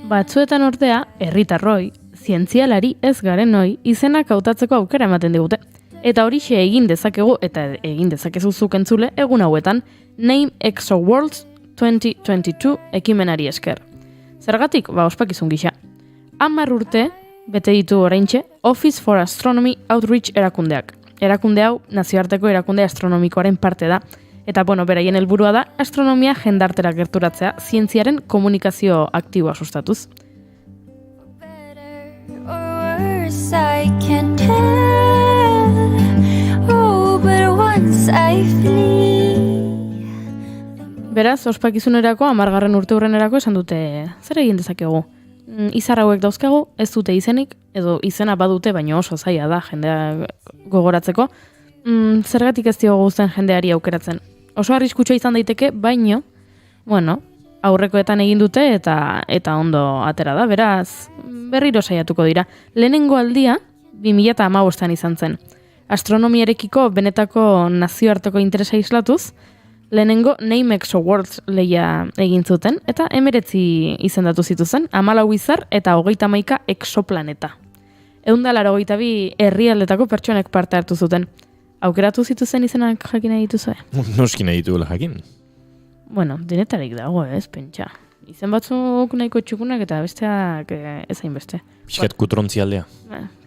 S4: Batzuetan ordea, herritarroi, zientzialari ez garen noi, izenak hautatzeko aukera ematen digute. Eta horixe egin dezakegu eta egin dezakezu zuk entzule egun hauetan Name ExoWorlds 2022 ekimenari esker. Zergatik, ospakizun gisa. 10 urte, bete ditu oraintxe, Office for Astronomy Outreach erakundeak. Erakunde hau nazioarteko erakunde astronomikoaren parte da. Eta, beraien helburua da, astronomia jendartera gerturatzea, zientziaren komunikazio aktiboa sustatuz.
S19: worse I can tell. Oh, but once I flee.
S4: Beraz, ospakizunerako 10. urteurrenerako esan dute, zer egin dezakegu? Izar hauek dauzkagu, ez dute izenik, edo izena badute, baino oso zaila da jendea gogoratzeko. Zergatik ez diogu guztien jendeari aukeratzen. Oso arriskutsua izan daiteke, baino, aurrekoetan egin dute eta ondo atera da, beraz, berriro saiatuko dira. Lehenengo aldia, 2015an izan zen. Astronomiarekiko benetako nazioarteko interesa islatuz, lehenengo Name ExoWorlds lehia egin zuten, eta 19 izendatu zituzen, 14 izar eta 31 exoplaneta. 182 herrialdetako pertsonek parte hartu zuten. Aukeratu zituzen izenak jakin nahi dituzue?
S2: Noski nahi dituela jakin.
S4: Denetarik dago, pentsa. Izen batzuk nahiko txukunak eta besteak ezain beste.
S2: Piskat kutrontzialdea.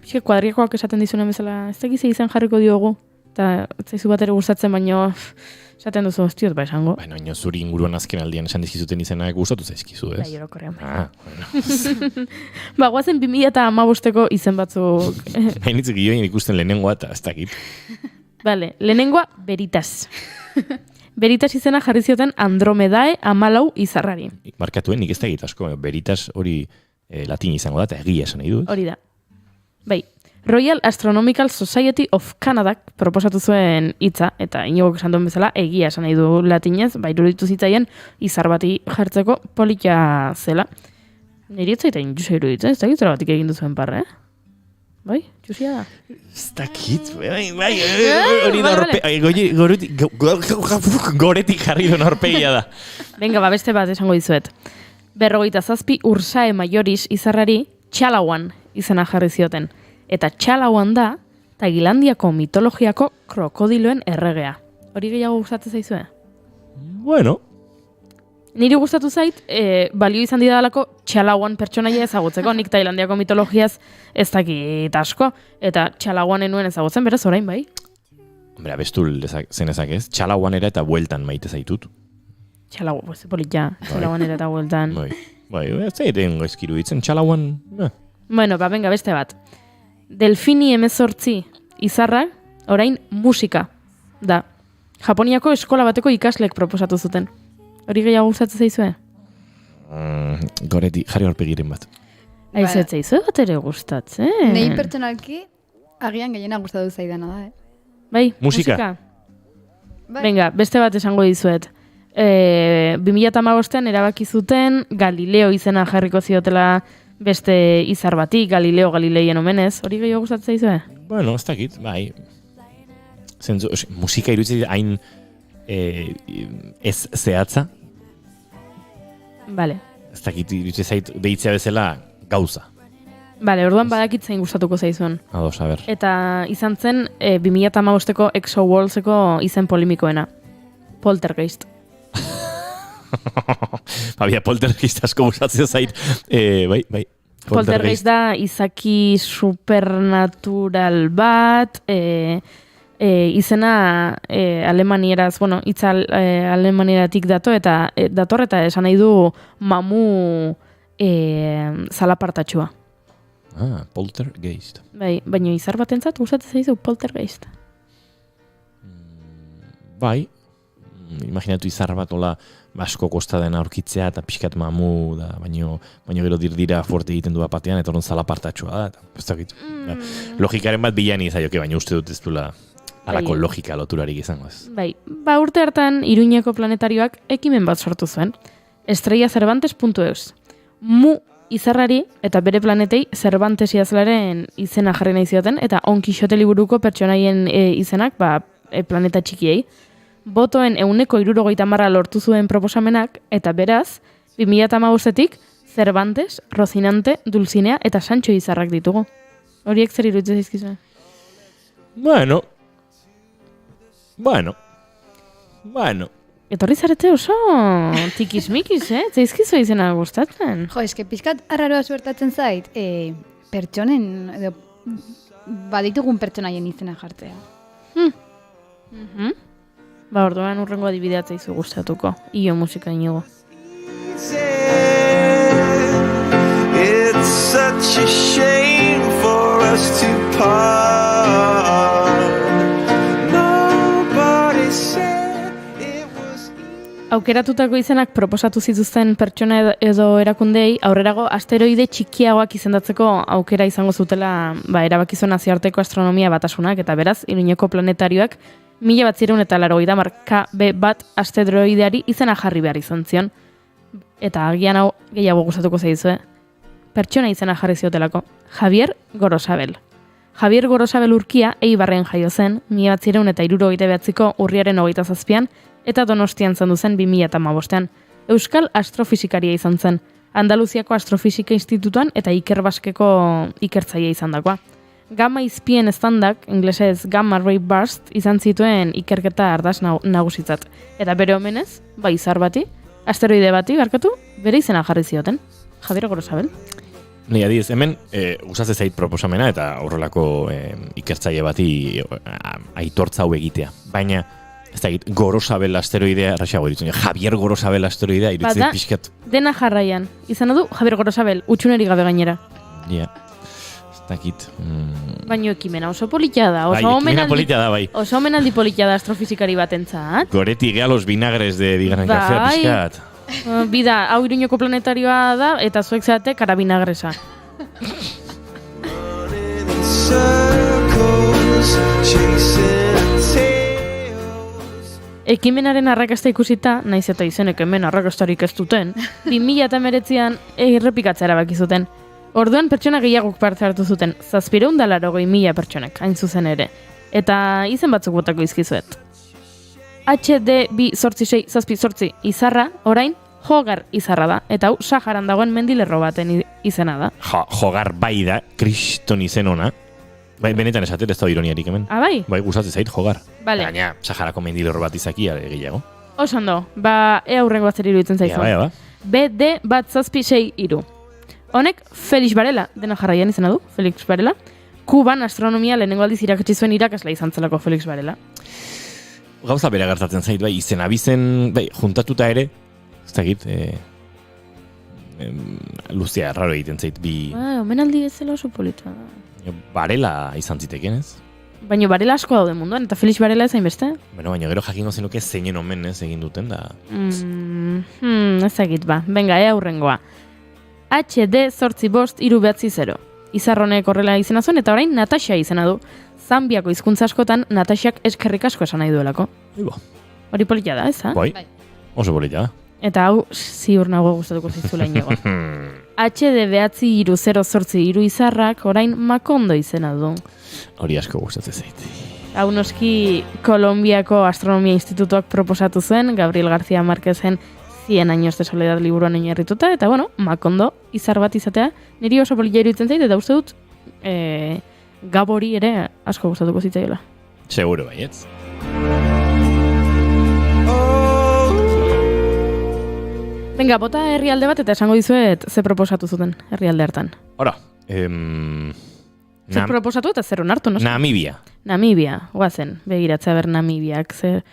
S4: Piskat kuadriakoak esaten dizunen bezala, ez dakize izen jarriko diogu. Eta zaizu bat ere gustatzen, baino esaten duzu hostiot esango.
S2: Baina zuri inguruan azken aldian esan dizkizuten izenak gustatu zaizkizu, ez?
S4: Bai, orokorrean. Guazen 2015ko izen batzuk.
S2: Hainitz gioin ikusten lehenengoa eta ez dakit.
S4: Bale, lehenengoa Veritas. Veritas izena jarri zioten Andromedae 14 izarrari.
S2: Markatuen nik ez dakit asko, Veritas hori latin izango da eta egia esan nahi du.
S4: Hori da. Bai, Royal Astronomical Society of Canadak proposatu zuen hitza, eta inogok esan duen bezala egia esan nahi du latinez, iruditu zitzaien izar bati jartzeko polita zela. Niri etzaita injusia iruditzen, ez dakit zera batik egin duzuen parre, Bai, txusia da.
S2: Ez dakit, bai, hori da goretik jarri duen horpegia da.
S4: Venga, beste bat esango dizuet. 57 Ursae Majoris izarrari Txalawan izena jarri zioten. Eta Txalawan da, Tailandiako mitologiako krokodiloen erregea. Hori gehiago gustatzen zaizue?
S2: Bueno.
S4: Niri gustatu zait, balio izan didalako Txalawan pertsonaia ezagutzeko, nik Tailandiako mitologiaz ez dakit asko, eta Txalawanen nuen ezagutzen, beraz orain bai?
S2: Hombre, abestul zen ezak ez, Txalawanera eta bueltan maite zaitut.
S4: Txalawan, polita, Txalawanera eta bueltan.
S2: Bai, ez zaiten gaizkiru ditzen, Txalawan.
S4: Bueno, venga, beste bat. Delfini 18 izarra, orain musika da. Japoniako eskola bateko ikaslek proposatu zuten. Hori gehiago gustatzen zaizue?
S2: Goreti, jarri horpegiren bat.
S4: Aizetze izu bat ere gustatzen.
S3: Nei pertsonalki, agian gehiena gustatu zaidana da,
S4: Bai,
S2: musika.
S4: Venga, beste bat esango dizuet. 2015an erabaki zuten Galileo izena jarriko ziotela beste izar bati, Galileo Galileien omenez. Hori gehiago gustatzen zaizue?
S2: Bueno, ez dakit, bai. Musika iruditzen hain ez zehatza.
S4: Vale.
S2: Ez dakit iruditzen zait deitzea bezala gauza.
S4: Vale, orduan badakit zein gustatuko zaizuen.
S2: Ados, a ber.
S4: Eta izan zen 2015ko Exo Worldseko izen polemikoena. Poltergeist.
S2: Babia, poltergeist asko gustatzen zait. Bai.
S4: Poltergeist da izaki supernatural bat, izena alemanieraz, hitza alemanieratik dator eta esan nahi du mamu zalapartatxua.
S2: Poltergeist.
S4: Bai, baina izar batentzat gustatzen zaizu poltergeist.
S2: Bai, imaginatu izar bat ola basko kosta dena aurkitzea eta pixkat mamu da, baino gero dira fuerte egiten du batean eta orduan zalapartatxua da, eta ez dakit. Logikaren bat bilani izaioke, baina uste dut ez duela alako logika loturarik izango ez.
S4: Bai, urte hartan Iruñeko planetarioak ekimen bat sortu zuen. estrellacervantes.eus. Mu izarrari eta bere planetei Cervantes idazlearen izena jarri nahi zioten, eta On Quixote liburuko pertsonaien izenak planeta txikiei. Botoen 70% lortu zuen proposamenak, eta beraz, 2015etik Cervantes, Rocinante, Dulcinea eta Sancho izarrak ditugu. Horiek zer iruditzen zaizkizue?
S2: Bueno.
S4: Etorri zarete oso tikismikis, zaizkizu izena gustatzen.
S3: Jo, eske pixkat arraroa suertatzen zait, pertsonen, edo baditugun pertsonaien izena jartzea.
S4: Orduan urrengo adibideatza izu gustatuko. Io musika inigo.
S5: It's such a shame for us to part. Nobody said it was
S4: Aukeratutako izenak proposatu zituzten pertsona edo erakundei aurrerago asteroide txikiagoak izendatzeko aukera izango zutela erabaki zuen nazioarteko astronomia batasunak, eta beraz, Iruñeko planetarioak 1980 KB bat asteroideari izena jarri behar izan zion. Eta agian hau gehiago gustatuko zaizue. Pertsona izena jarri ziotelako. Javier Gorosabel. Javier Gorosabel Urkia Eibarren jaio zen, 1979ko urriaren 27an, eta Donostian zendu zen 2015ean. Euskal astrofisikaria izan zen. Andaluziako Astrofisika Institutuan eta Ikerbaskeko ikertzaile izan dakoa. Gamma izpien estandak, inglesez Gamma Ray Burst, izan zituen ikerketa ardaz nagusitzat. Eta bere omenez, izar bati, asteroide bati, bere izena jarri zioten. Javier Gorosabel.
S2: Ni adiez, hemen gustatzen zait proposamena eta horrelako ikertzaile bati aitortza hau egitea. Baina, ez da egit, Gorosabel asteroidea, erraxago ditzen, Javier Gorosabel asteroidea, irutzen pixkat.
S4: Dena jarraian. Izan du, Javier Gorosabel, utxuneri gabe gainera.
S2: Ja. Dakit.
S4: Baina ekimena oso polita da. Oso omenaldi polita da astrofisikari batentzat.
S2: Goreti gea los vinagres de Bigarren Kafea pixkat.
S4: Bida, hau Iruñeko planetarioa da, eta zuek zeate karabinagresa. Ekimenaren arrakasta ikusita, naiz eta izenek hemen arrakastarik ez duten, 2019an errepikatzea erabaki zuten. Orduan pertsona gehiagok parte hartu zuten, 780.000 pertsonak, hain zuzen ere. Eta izen batzuk botako izkizuet. HD286 izarra, orain, Jogar izarra da. Eta hau, Saharan dagoen mendilerro baten izena da.
S2: Jogar bai da, kriston izen ona. Bai, benetan esater, ez da ironiarik hemen.
S4: Bai?
S2: Bai, gustatzen zait, Jogar.
S4: Vale.
S2: Baina, Saharako mendilerro bat izakia gehiago.
S4: Osando, ea hurrengo bat zer iruditzen zaizu.
S2: Ba.
S4: BD bat 763. Honek, Felix Varela, dena jarraian izena du, Felix Varela. Kuban astronomia lehenengo aldiz irakatsi zuen irakasla izan zelako Felix Varela.
S2: Gauza bera gertatzen zait, bai, izen abizen, bai, juntatuta ere, ez dakit, luzea erraro egiten zait, bi...
S4: Omenaldi ez zela oso polita.
S2: Varela izan ziteken, ez?
S4: Baina Varela asko daude munduan, eta Felix Varela ezain beste?
S2: Baina gero jakingo zenuke zeinen omen ez egin duten, da...
S4: Ezagit ba, venga, aurrengoa. HD 85-390. Izarronek horrela izena zuen, eta orain Natasha izena du. Zambiako hizkuntza askotan Natashak eskerrik asko esan nahi duelako. Hori polita da, ez?
S2: Bai, oso polita da.
S4: Eta hau, ziur nago gustatuko zizula inigo. HD 9-0-0-3 izarrak orain Macondo izena du.
S2: Hori asko gustatzen zait.
S4: Hau noski Kolombiako Astronomia Institutuak proposatu zen, Gabriel García Márquezen 100 años de soledad liburuan oinarrituta, eta bueno, Macondo izar bat izatea, niri oso polita iruditzen zait, eta uste dut Gabori ere asko gustatuko zitzaiola.
S2: Seguro baietz.
S4: Venga, bota herrialde bat eta esango dizuet ze proposatu zuten herrialde hartan.
S2: Ora,
S4: Zer proposatu eta zer onartu, no? Namibia, guazen, begiratzea ber Namibiak, zer...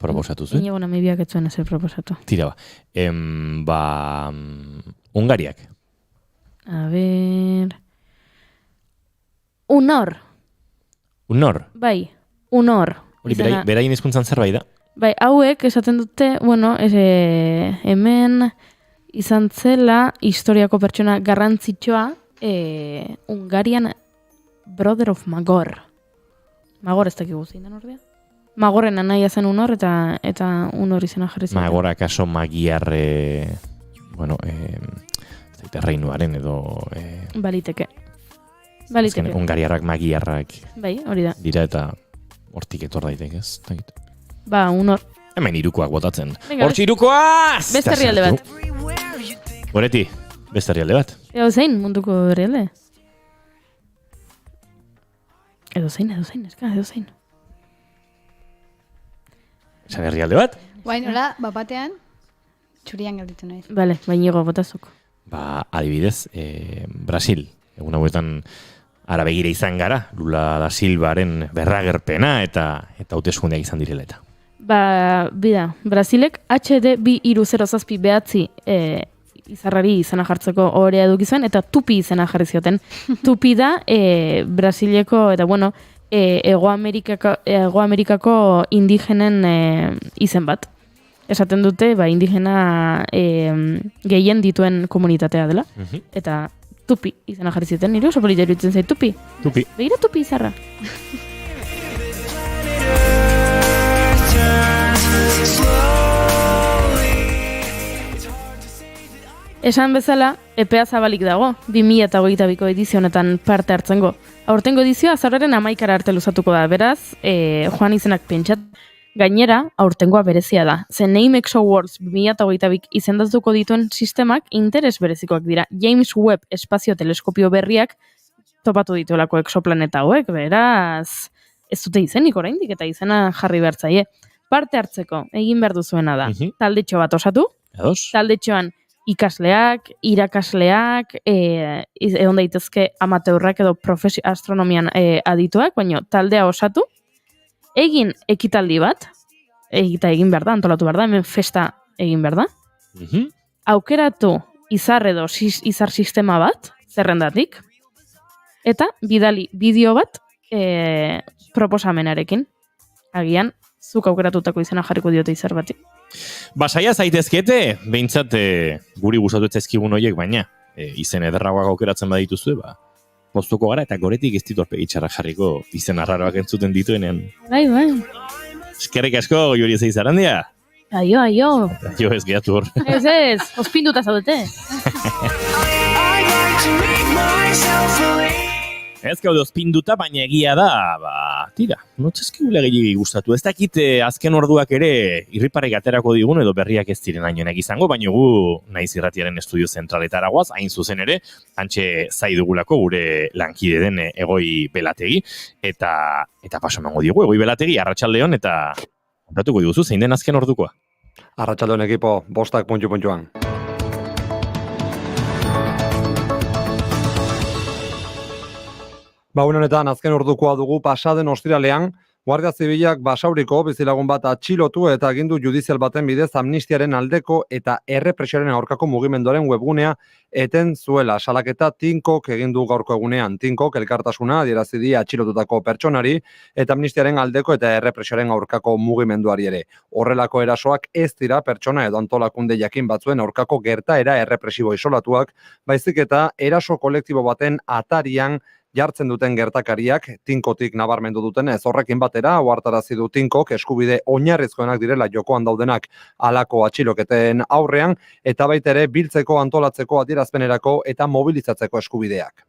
S2: Proposatu zuen?
S4: Inigo Namibiak ez zuen zer proposatu.
S2: Tira ba. Hungariak.
S4: A ver... Unor. Bai, unor.
S2: Hori, berain hizkuntzan zerbait da?
S4: Bai, hauek esaten dute, bueno, hemen izan zela historiako pertsona garrantzitsua Hungarian Brother of Magor. Magor ez dakigu zein den ordea? Magorren anaia zen Unor eta Unor izena jarri zen.
S2: Magor akaso magiar bueno, reinuaren edo
S4: Baliteke.
S2: Hungariarrak magiarrak.
S4: Bai, hori da.
S2: Dira eta hortik etor daiteke, ez?
S4: Ba, Unor.
S2: Hemen irukoak botatzen.
S4: Hortxe
S2: irukoa!
S4: Beste herrialde bat.
S2: Goreti, beste herrialde bat.
S4: Edo zein munduko herrialde? Edo zein, edo zein.
S2: Esan herrialde bat?
S3: Guain, hola, batean, txurian gelditu naiz.
S4: Bale, bainigo botazuk.
S2: Ba, adibidez, Brasil. Egun hauetan ara begira izan gara, Lula da Silvaren berragerpena eta hauteskundeak izan direla eta.
S4: Ba, bida, Brasilek HD 2-3-0-7 izarrari izena jartzeko orea edukizuen, eta Tupi izena jarri zioten. Tupi da, Brasileko, eta bueno, Ego Amerikako indigenen izen bat. Esaten dute, ba, indigena gehien dituen komunitatea dela. Eta Tupi izena jarri zioten, nire oso polita iruditzen zait, Tupi. Begira Tupi izarra. Esan bezala, epea zabalik dago, 2022ko edizio honetan parte hartzengo. Aurtengo edizioa azaroaren 11 arte luzatuko da, beraz, Joan izenak pentsat. Gainera, aurtengoa berezia da. Ze Namex Awards 2022 izendatuko dituen sistemak interes berezikoak dira. James Webb espazio teleskopio berriak topatu dituelako exoplaneta hauek, beraz, ez dute izenik oraindik eta izena jarri behartzaie. Parte hartzeko, egin behar duzuena da. Taldetxo bat osatu, taldetxoan ikasleak, irakasleak, egon daitezke amateurrak edo astronomian adituak, baina taldea osatu, egin ekitaldi bat, eta egin behar da, antolatu behar da, hemen festa egin behar da. Aukeratu izar edo izar sistema bat, zerrendatik, eta bidali bideo bat proposamenarekin. Agian, zuk aukeratutako izena jarriko diote izar bati.
S2: Basaia zaitezkete, behintzat guri gustatu ezkigun horiek, baina izen ederragoak aukeratzen badituzue, ba, poztuko gara eta goretik ez ditu aurpegitxarrak jarriko izen arraroak entzuten dituenean.
S4: Bai.
S2: Eskerrik asko, Juri Ezeiz Arandia.
S4: Aio.
S2: Jo, ez gehatu hor.
S4: Ez, ospinduta zaudete.
S2: Ez gaude ospinduta, baina egia da, ba, tira, notzezkigula gehiagik gustatu. Ez dakit azken orduak ere irriparek aterako digun edo berriak ez diren hainoenak izango, baina gu Naiz Irratiaren estudio zentraletara goaz, hain zuzen ere, antxe zai dugulako gure lankide den Egoi Belategi, eta paso emango diogu Egoi Belategi, arratsaldeon eta kontatuko diguzu, zein den azken ordukoa?
S20: Arratsaldeon ekipo, 5 puntuan. Ba, honetan azken ordukoa dugu pasaden ostiralean, Guardia Zibilak Basauriko bizilagun bat atxilotu eta agindu judizial baten bidez amnistiaren aldeko eta errepresioaren aurkako mugimenduaren webgunea eten zuela. Salaketa Tinkok egin du gaurko egunean. Tinkok elkartasuna adierazi die atxilotutako pertsonari eta amnistiaren aldeko eta errepresioaren aurkako mugimenduari ere. Horrelako erasoak ez dira pertsona edo antolakunde jakin batzuen aurkako gertaera errepresibo isolatuak, baizik eta eraso kolektibo baten atarian jartzen duten gertakariak Tinkotik nabarmendu dutenez. Horrekin batera, ohartarazi du Tinkok eskubide oinarrizkoenak direla jokoan daudenak halako atxiloketen aurrean, eta baita ere biltzeko, antolatzeko, adierazpenerako eta mobilizatzeko eskubideak.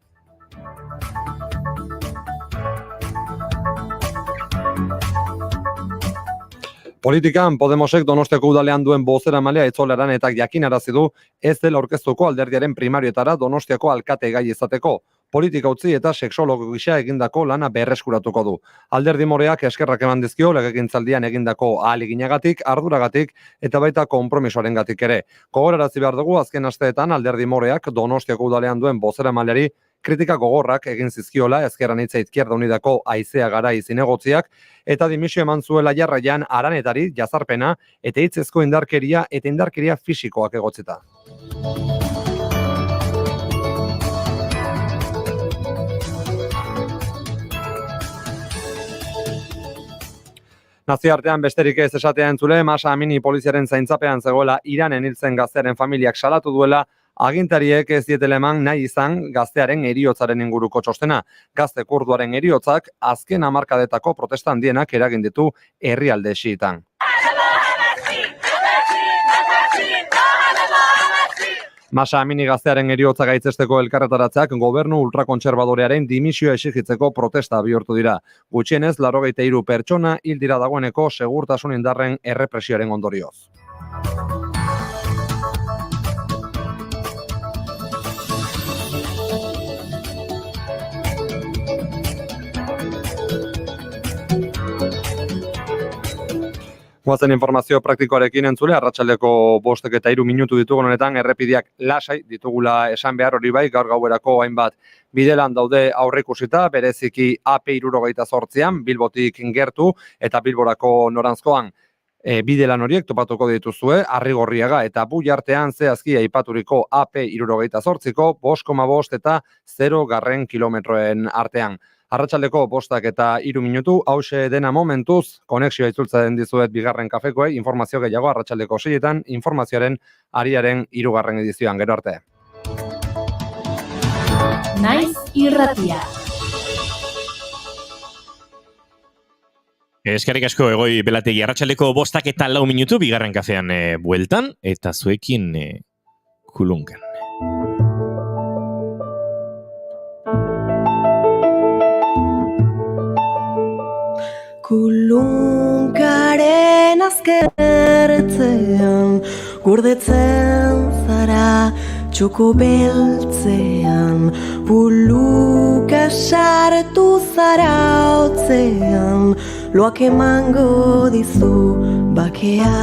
S20: Politikan, Podemosek Donostiako udalean duen bozeramalea Etxola eta jakinarazi du ez dela aurkeztuko alderdiaren primarioetara Donostiako alkate gai izateko. Politika utzi eta sexologo gisa egindako lana berreskuratuko du. Alderdi moreak eskerrak eman dizkio legegintzaldian egindako ahaleginagatik, arduragatik eta baita konpromisoarengatik ere. Gogorarazi behar dugu azken asteetan alderdi moreak Donostiako udalean duen bozeramaleari kritika gogorrak egin zizkiola Ezker Anitza Izquierda Unidako Aizea Garai zinegotziak eta dimisio eman zuela jarraian Aranetari jazarpena eta hitzezko indarkeria eta indarkeria fisikoak egotzita. Nazioartean besterik ez esatea entzule, Masa Amini poliziaren zaintzapean zegoela Iranen hiltzen gaztearen familiak salatu duela, agintariek ez dietela eman nahi izan gaztearen heriotzaren inguruko txostena. Gazte kurduaren heriotzak azken hamarkadetako protesta handienak eragin ditu herrialde xiitan. Masa Amini gaztearen heriotza gaitzesteko elkarretaratzeak gobernu ultrakontserbadorearen dimisioa exigitzeko protesta bihurtu dira. Gutxienez 83 pertsona hil dira dagoeneko segurtasun indarren errepresioaren ondorioz. Guazen informazio praktikoarekin entzule, arratsaldeko 5:03 minutu ditugun honetan, errepideak lasai ditugula esan behar hori bai, gaur gauerako hainbat bidelan daude aurreikusita, bereziki AP78an, Bilbotik gertu eta Bilborako noranzkoan. Bidelan horiek topatuko dituzue, Arrigorriaga eta Buiartean zehazki aipaturiko AP78ko 5,5 eta 0 kilometroen artean. Arratsaldeko 5:03 minutu, hause dena momentuz, konexioa itzultzen dizuet bigarren kafekoei, informazio gehiago arratsaldeko 6etan, informazioaren ariaren 3. edizioan, gero arte.
S15: Naiz irratia.
S2: Eskerrik asko Egoi Belategi, arratsaldeko 5:04 minutu, bigarren kafean bueltan, eta zuekin kulunkan.
S11: Kulunkaren azkertzean, gordetzen zara txoko beltzean, puluka sartu zara hotzean, loak emango dizu bakea.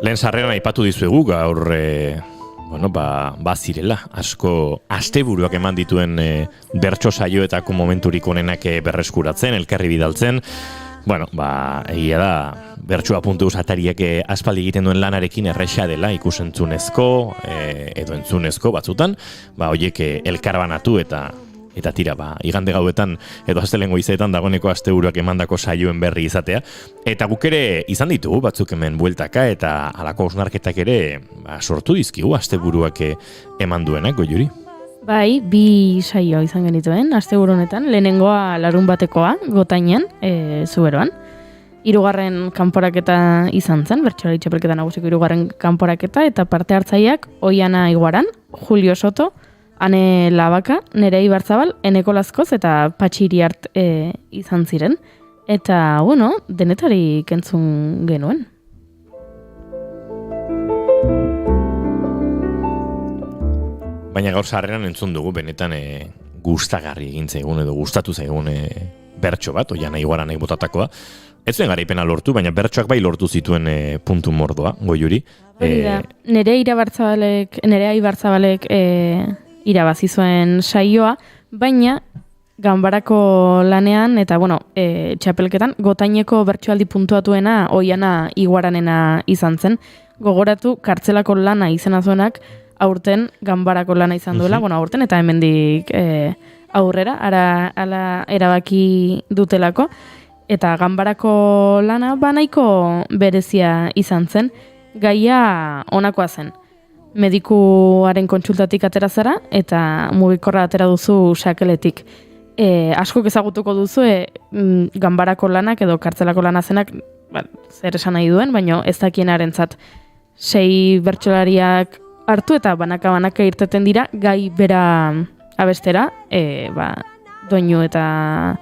S2: Lehen sarreran aipatu dizuegu gaur zirela, asko asteburuak eman dituen bertso saioetako momenturik onenak berreskuratzen, elkarri bidaltzen. Egia da, bertsoa puntuz atariak aspaldi egiten duen lanarekin erresa dela ikusentzunezko edo entzunezko batzutan, horiek elkarbanatu eta tira, igande gauetan edo astelengo izaetan dagoeneko asteburuak emandako saioen berri izatea. Eta guk ere izan ditugu batzuk hemen bueltaka eta halako osnarketak ere sortu dizkigu asteburuak eman duenak, Goiuri.
S4: Bai, 2 saio izan genituen asteburu honetan, lehenengoa larun batekoa, Gotainean, Zuberoan. 3. kanporaketa izan zen, bertsolari txapelketa nagusiko 3. kanporaketa, eta parte hartzaileak Oiana Iguaran, Julio Soto, Ane Labaka, Nerei Barzabal, Eneko Lazkoz eta Patxi Iriart izan ziren. Eta, denetarik entzun genuen.
S2: Baina gaur sarreran entzun dugu, benetan gustagarri egin zaigun edo gustatu zaigun bertso bat, Oiana Iguaranek botatakoa. Ez zuen garaipena lortu, baina bertsoak bai lortu zituen puntu mordoa, Goiuri.
S4: Nerea Ibarzabalek irabazi zuen saioa, baina ganbarako lanean, eta bueno, txapelketan, gotaineko bertsoaldi puntuatuena Oiana Iguaranena izan zen. Gogoratu, kartzelako lana izena zuenak, aurten ganbarako lana izan duela, bueno, aurten eta hemendik aurrera, ala erabaki dutelako, eta ganbarako lana banaiko berezia izan zen, gaia honakoa zen. Medikuaren kontsultatik atera zara, eta mugikorra atera duzu sakeletik. Askok ezagutuko duzu ganbarako lanak edo kartzelako lana zenak, zer esan nahi duen, baina ez dakienarentzat 6 bertsolariak hartu eta banaka irteten dira gai bera abestera, doinu eta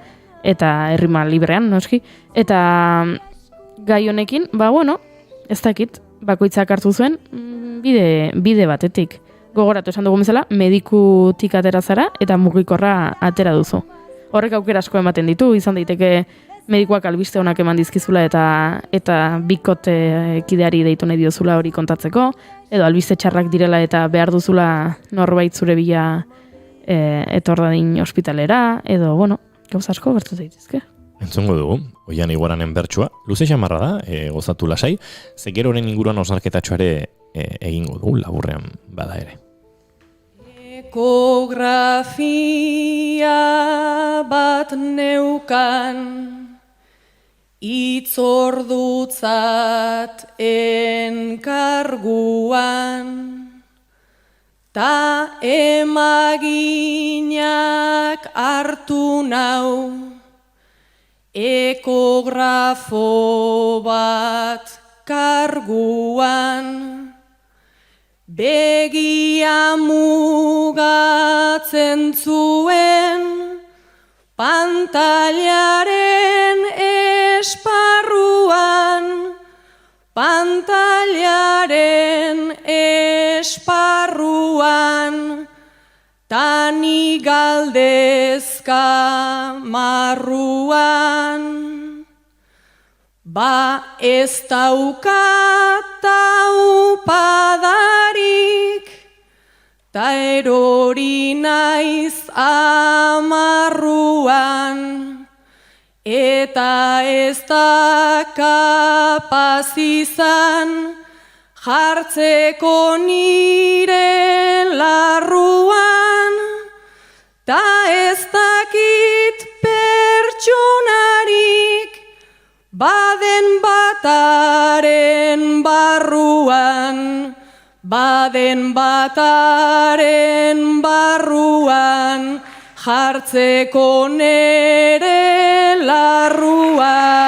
S4: errima librean, noski. Eta gai honekin, ez dakit, bakoitzak hartu zuen bide batetik. Gogoratu esan dugu bezala, medikutik atera zara eta mugikorra atera duzu. Horrek aukera asko ematen ditu, izan daiteke medikuak albiste honak eman dizkizula eta bikote kideari deitu nahi diozula hori kontatzeko, edo albiste txarrak direla eta behar duzula norbait zure bila etor dadin ospitalera, edo, gauza asko gertu daitezke.
S2: Entzungo dugu, Oiana Iguaranen bertsua, luze xamarra da, gozatu lasai, zegeroren inguruan osarketatxoare egingo dugu, laburrean bada ere.
S7: Ekografia bat neukan, itzordutzat enkarguan, ta emaginak hartu nau, ekografo bat karguan, begia mugatzen zuen, pantailaren esparruan, tani galdezka marruan, ba ez daukat taupadarik, ta erori naiz amarruan, eta ez da kapaz izan jartzeko nire larruan, ta ez dakit pertsonarik baden bataren barruan, jartzeko nere larruan.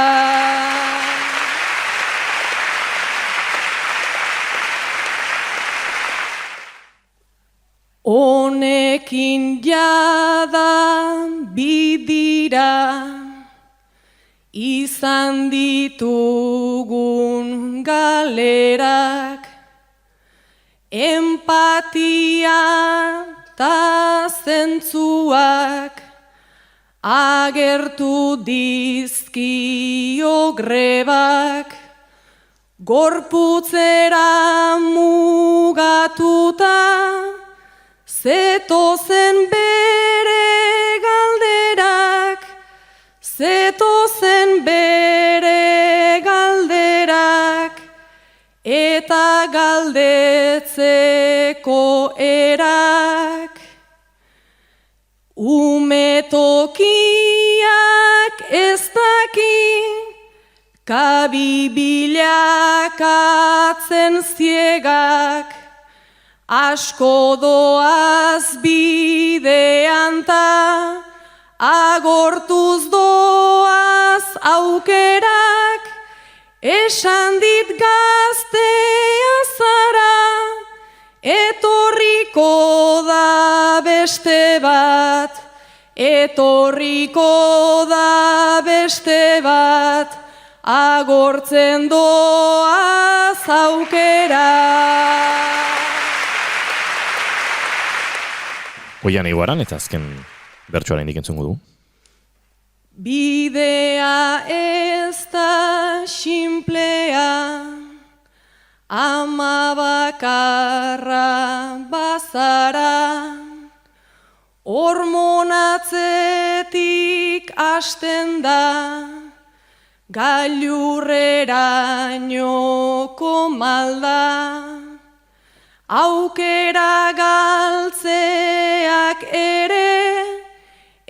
S7: Honekin jada bidira izan ditugun galerak, empatia ta zentzuak agertu dizkio grebak, gorputzera mugatuta zetozen bere galderak, eta galdetzeko erak. Umetokiak ez daki, kabibilakatzen ziegak, asko doaz bidean ta, agortuz doaz aukerak, esan dit gaztea zara, etorriko da beste bat, agortzen doaz aukerak.
S2: Oiana Iguaran eta azken bertsoaren entzungo du.
S7: Bidea ez da xinplea, ama bakarra bazara, hormonatzetik hasten da, gailurrerainoko malda, aukera galtzeak ere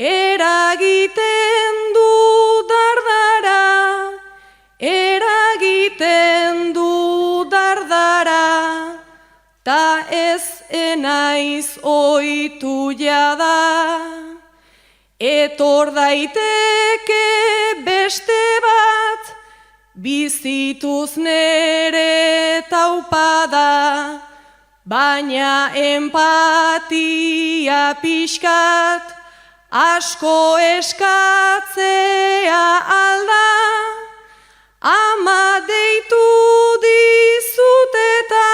S7: eragiten du dardara, eragiten du dardara, ta ez enaiz oitu jada, etor daiteke beste bat, bizituz nere taupada, baina empatia pixkat, asko eskatzea alda, ama deitu dizut eta,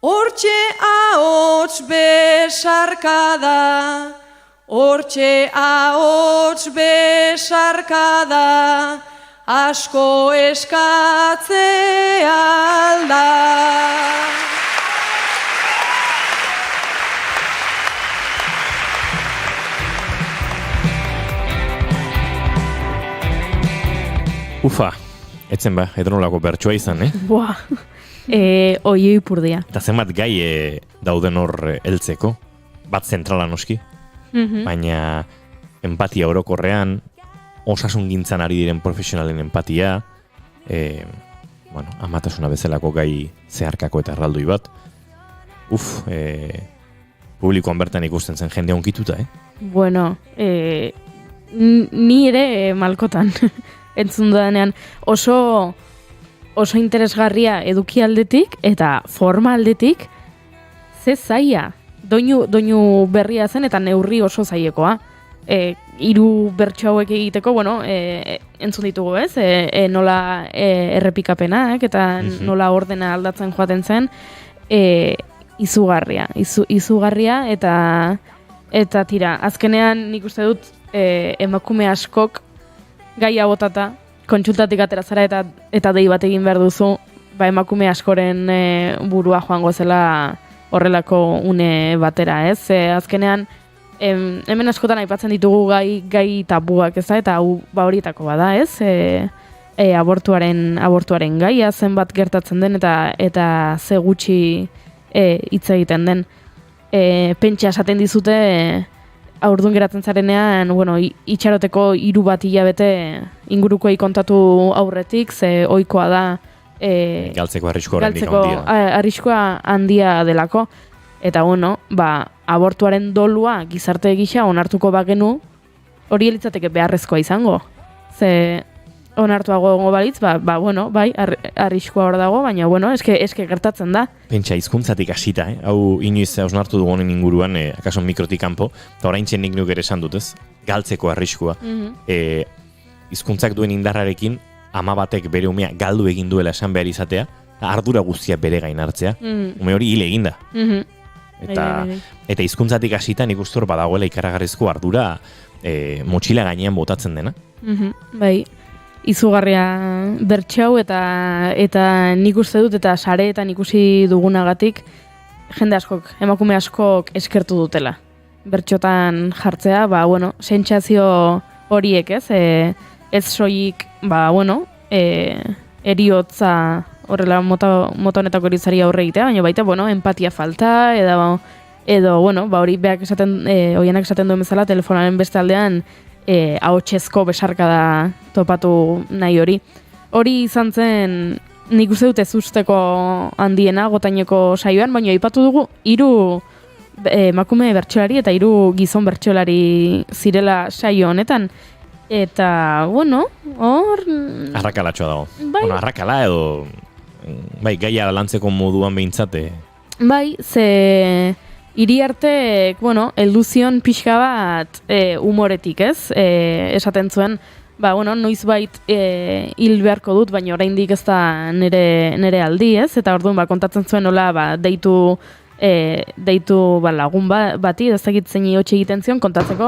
S7: hortxe ahots besarkada, hortxe ahots besarkada, asko eskatzea alda.
S2: Ufa, etzen ba, edronolako bertsoa izan,
S4: Buah, oie ipurdia.
S2: Eta zenbat gai dauden hor heltzeko, bat zentrala noski, baina empatia orokorrean, osasun gintzan ari diren profesionalen empatia, amatasuna bezalako gai zeharkako eta erraldoi bat, publikoan bertan ikusten zen jende onkituta,
S4: Bueno, ni ere malkotan entzun dudanean oso interesgarria eduki aldetik eta forma aldetik ze zaila. Doinu berria zen eta neurri oso zailekoa. 3 bertso hauek egiteko, entzun ditugu, ez? Nola errepikapenak eta nola ordena aldatzen joaten zen, izugarria eta tira, azkenean nik uste dut emakume askok gaia botata, kontsultatik atera zara eta dei bat egin behar duzu, emakume askoren burua joango zela horrelako une batera, ez? Azkenean, hemen askotan aipatzen ditugu gai tabuak, ez da? Eta hau horietako bada, ez? Abortuaren gaia zenbat gertatzen den eta ze gutxi hitz egiten den. Pentsa esaten dizute, aurdun geratzen zarenean, itxaroteko 3 bat hilabete ingurukoei kontatu aurretik, ze ohikoa da
S2: galtzeko
S4: arriskua handia delako. Eta abortuaren dolua gizarte gisa onartuko bagenu, hori litzateke beharrezkoa izango. Ze onartuago egongo balitz, arriskua hor dago, baina eske gertatzen da.
S2: Pentsa, hizkuntzatik hasita, hau inoiz hausnartu dugu honen inguruan, akaso mikrotik kanpo, eta orain txen nik nuk ere esan dut, ez? Galtzeko arriskua. Hizkuntzak duen indarrarekin, ama batek bere umea galdu egin duela esan behar izatea, ardura guztia bere gain hartzea. Ume hori hile eginda. Eta hizkuntzatik hasita nik uste hor badagoela ikaragarrizko ardura motxila gainean botatzen dena.
S4: Bai, izugarria bertxau eta nik uste dut eta sareetan ikusi dugunagatik jende askok, emakume askok eskertu dutela. Bertxotan jartzea, sentsazio horiek, ez? Ez soilik, eriotza horrela mota honetako eritzari aurre egitea, baina baita, empatia falta, edo hori beak esaten, oianak esaten duen bezala, telefonaren beste aldean, ahotsezko besarkada topatu nahi hori. Hori izan zen, nik uste dut ez usteko handiena gotaineko saioan, baina aipatu dugu 3 emakume bertsolari eta 3 gizon bertsolari zirela saio honetan. Eta, hor...
S2: Arrakalatxoa dago. Arrakala edo... gaia lantzeko moduan behintzate.
S4: Ze... Iriartek, heldu zion pixka bat humoretik, ez? Esaten zuen, noizbait hil beharko dut, baina oraindik ez da nere aldi, ez? Eta orduan kontatzen zuen nola deitu lagun bati, ez dakit zein hotxe egiten zion, kontatzeko,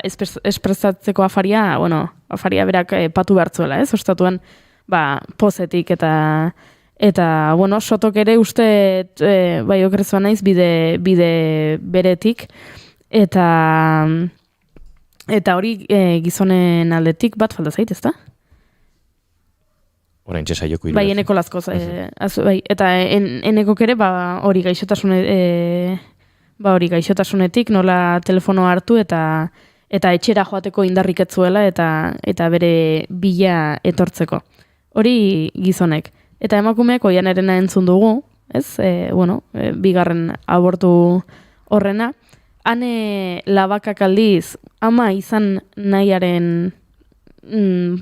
S4: espresatzeko afaria berak patu behartzuela, ez? Ostatuen, pozetik eta sotok ere uste, okerrezoa naiz, bide beretik, Eta hori gizonen aldetik bat falta zait, ezta?
S2: Orain txesaioko iru.
S4: Bai, eneko lazkoz. Bai, eta enekok ere, hori gaixotasunetik nola telefono hartu eta etxera joateko indarrik ez zuela eta bere bila etortzeko. Hori gizonek. Eta emakumeak oianerena entzun dugu, ez? Bigarren abortu horrena. Hane labakak aldiz, ama izan nahiaren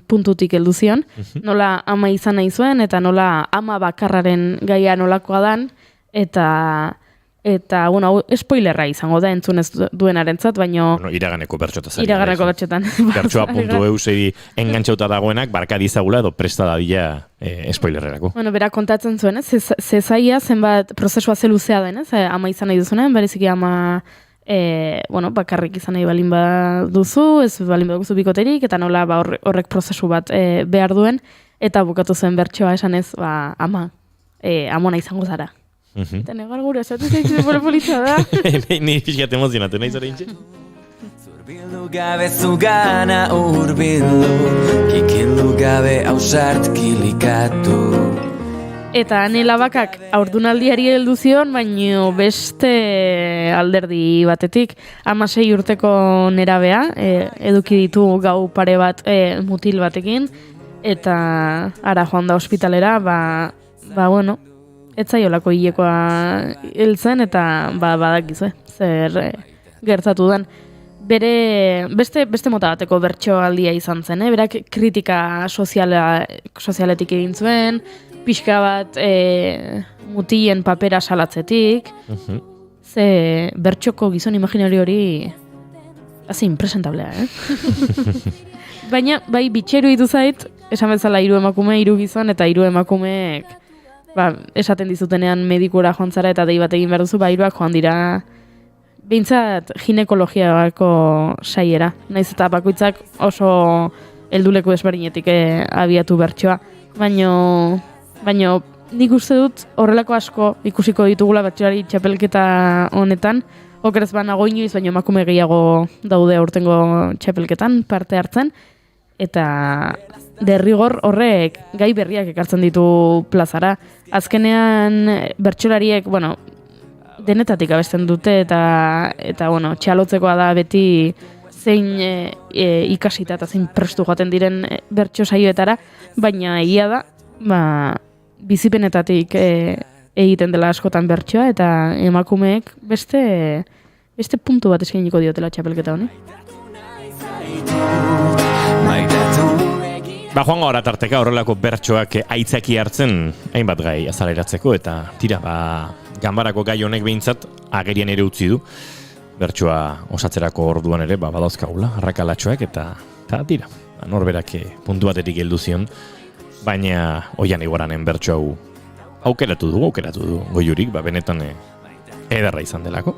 S4: puntutik heldu zion, nola ama izan nahi zuen, eta nola ama bakarraren gaia nolakoa dan, eta spoilerra izango da entzun ez duenarentzat, baino...
S2: Iraganeko bertxotan.
S4: Iraganeko bertxotan.
S2: Bertxoa puntu eusei engantxauta dagoenak, barkadizagula edo presta dadila spoilerrerako.
S4: Bera kontatzen zuen, zezaia zenbat prozesua zeluzea den, ama izan nahi duzunen, bereziki ama... bakarrik izan nahi balin baduzu, ez balin baduzu bikoterik, eta nola horrek prozesu bat behar duen, eta bukatu zen bertsoa esanez, ama, amona izango zara. Eta negar gure, esatu zaitzu bore politza da.
S2: Ni pixkat emozionatu, nahi zora intxe?
S10: Zurbildu gabe zugana urbildu, kikildu gabe ausart kilikatu.
S4: Eta Labakak aurdunaldiari heldu zion, baino beste alderdi batetik, 16 urteko nerabea, eduki ditu gau pare bat mutil batekin, eta ara joan da ospitalera, ez zaiolako hilekoa heltzen, eta badakizue, zer gertatu den. Bere beste mota bateko bertsoaldia izan zen, berak kritika sozialetik egin zuen, pixka bat mutien papera salatzetik, ze bertxoko gizon imaginario hori hazi impresentablea, Baina, bai, bitxeru ditu zait, esan bezala 3 emakume, 3 gizon, eta 3 emakumeek esaten dizutenean medikura joan zara eta dei bat egin behar duzu, 3ak joan dira behintzat ginekologiako saiera. Naiz eta bakoitzak oso helduleku desberdinetik abiatu bertsoa. Baina nik uste dut horrelako asko ikusiko ditugula bertsoari txapelketa honetan. Okerez banago inoiz, baina emakume gehiago daude aurtengo txapelketan parte hartzen. Eta derrigor horrek gai berriak ekartzen ditu plazara. Azkenean bertsolariek, denetatik abesten dute eta txalotzekoa da beti zein ikasita eta zein prestu joaten diren bertso saioetara, baina egia da, bizipenetatik egiten dela askotan bertsoa eta emakumeek beste puntu bat eskainiko diotela txapelketa honi.
S2: Joango gara tarteka horrelako bertsoak aitzaki hartzen hainbat gai azaleratzeko eta tira, ganbarako gai honek behintzat agerian ere utzi du. Bertsoa osatzerako orduan ere badauzkagula, arrakalatxoak eta tira, norberak puntu batetik heldu zion, baina Oian Igoranen bertso hau aukeratu du Goiurik, benetan ederra izan delako.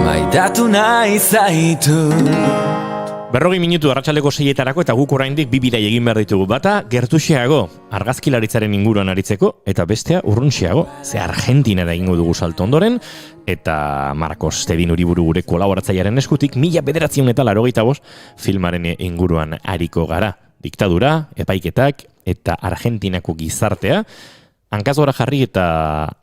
S10: Maitatu nahi zaitu.
S2: 40 minutu arratsaldeko 6etarako eta guk oraindik 2 bidai egin behar ditugu. Bata gertuxeago, argazkilaritzaren inguruan aritzeko, eta bestea urrunxeago, ze Argentinara egingo dugu salto ondoren, eta Marcos Tedin Uriburu gure kolaboratzailearen eskutik 1985 filmaren inguruan ariko gara. Diktadura, epaiketak eta Argentinako gizartea, hankazgora jarri eta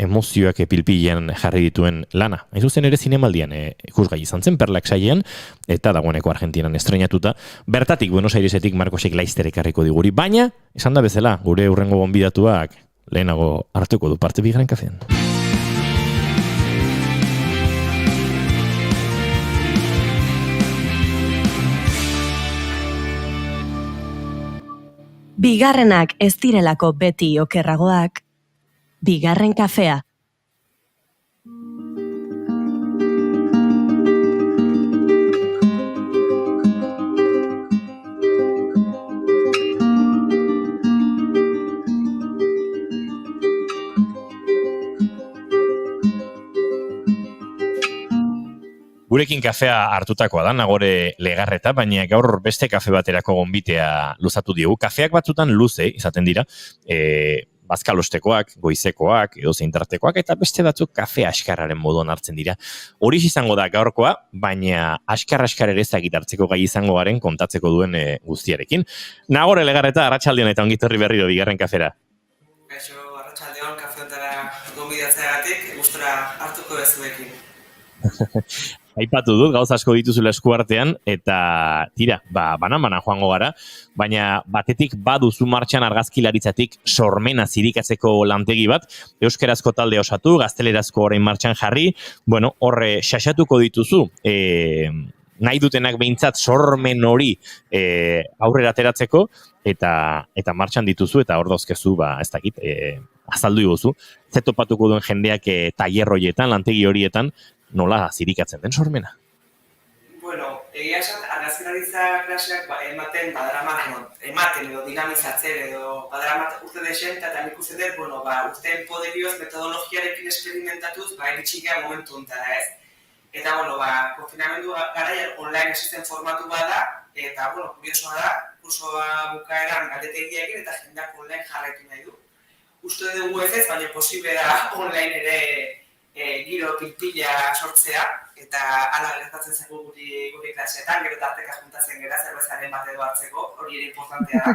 S2: emozioak pilpilean jarri dituen lana. Hain zuzen ere zinemaldian ikusgai izan zen, Perlak sailean, eta dagoeneko Argentinan estrenatuta. Bertatik, Buenos Airesetik Marcosek laizter ekarriko diguri. Baina, esan da bezala, gure hurrengo gonbidatuak lehenago hartuko du parte bigarren kafean.
S1: Bigarrenak ez direlako beti okerragoak, bigarren kafea.
S2: Gurekin kafea hartutakoa da, Nagore Legarreta, baina gaur beste kafe baterako gonbitea luzatu diogu. Kafeak batzutan luze izaten dira, bazkalostekoak, goizekoak, edo zeintartekoak, eta beste batzuk kafe askarraren moduan hartzen dira. Hori izango da gaurkoa, baina askar ere ezagik hartzeko gai izango garen kontatzeko duen guztiarekin. Nagore Legarreta, arratsaldeon eta ongitorri berriro bigarren kafera.
S21: Kaixo, arratsaldeon, kafe hontara gonbidatzeagatik, gustora hartuko bezuekin.
S2: Aipatu dut, gauza asko dituzula eskuartean, eta tira, banan-banan joango gara, baina batetik baduzu martxan argazkilaritzatik sormena zirikatzeko lantegi bat, euskerazko talde osatu, gaztelerazko orain martxan jarri, bueno, horre xaxatuko dituzu, nahi dutenak behintzat sormen hori aurrera ateratzeko, eta martxan dituzu, eta hor dauzkezu, ez dakit, azaldu iguzu, ze topatuko duen jendeak tailer horietan, lantegi horietan, nola zirikatzen den sormena?
S21: Bueno, egia esan, argazkilaritza klaseak ematen edo dinamizatzen edo badaramat urte desen, eta nik uste dut, bueno, urteen poderioz metodologiarekin experimentatuz, eritxikea momentu ontara, ez? Eta, bueno, konfinamendu garaian online existen formatu bada, eta, bueno, kuriosoa da, kursoa bukaeran galdetegiakin eta jendeak online jarraitu nahi du. Uste dugu ez, baina posible da online ere giro pilpila sortzea, eta hala gertatzen zaigu guri klaseetan, gero tarteka juntatzen gara zerbezaren bat edo hartzeko, hori ere importantea da.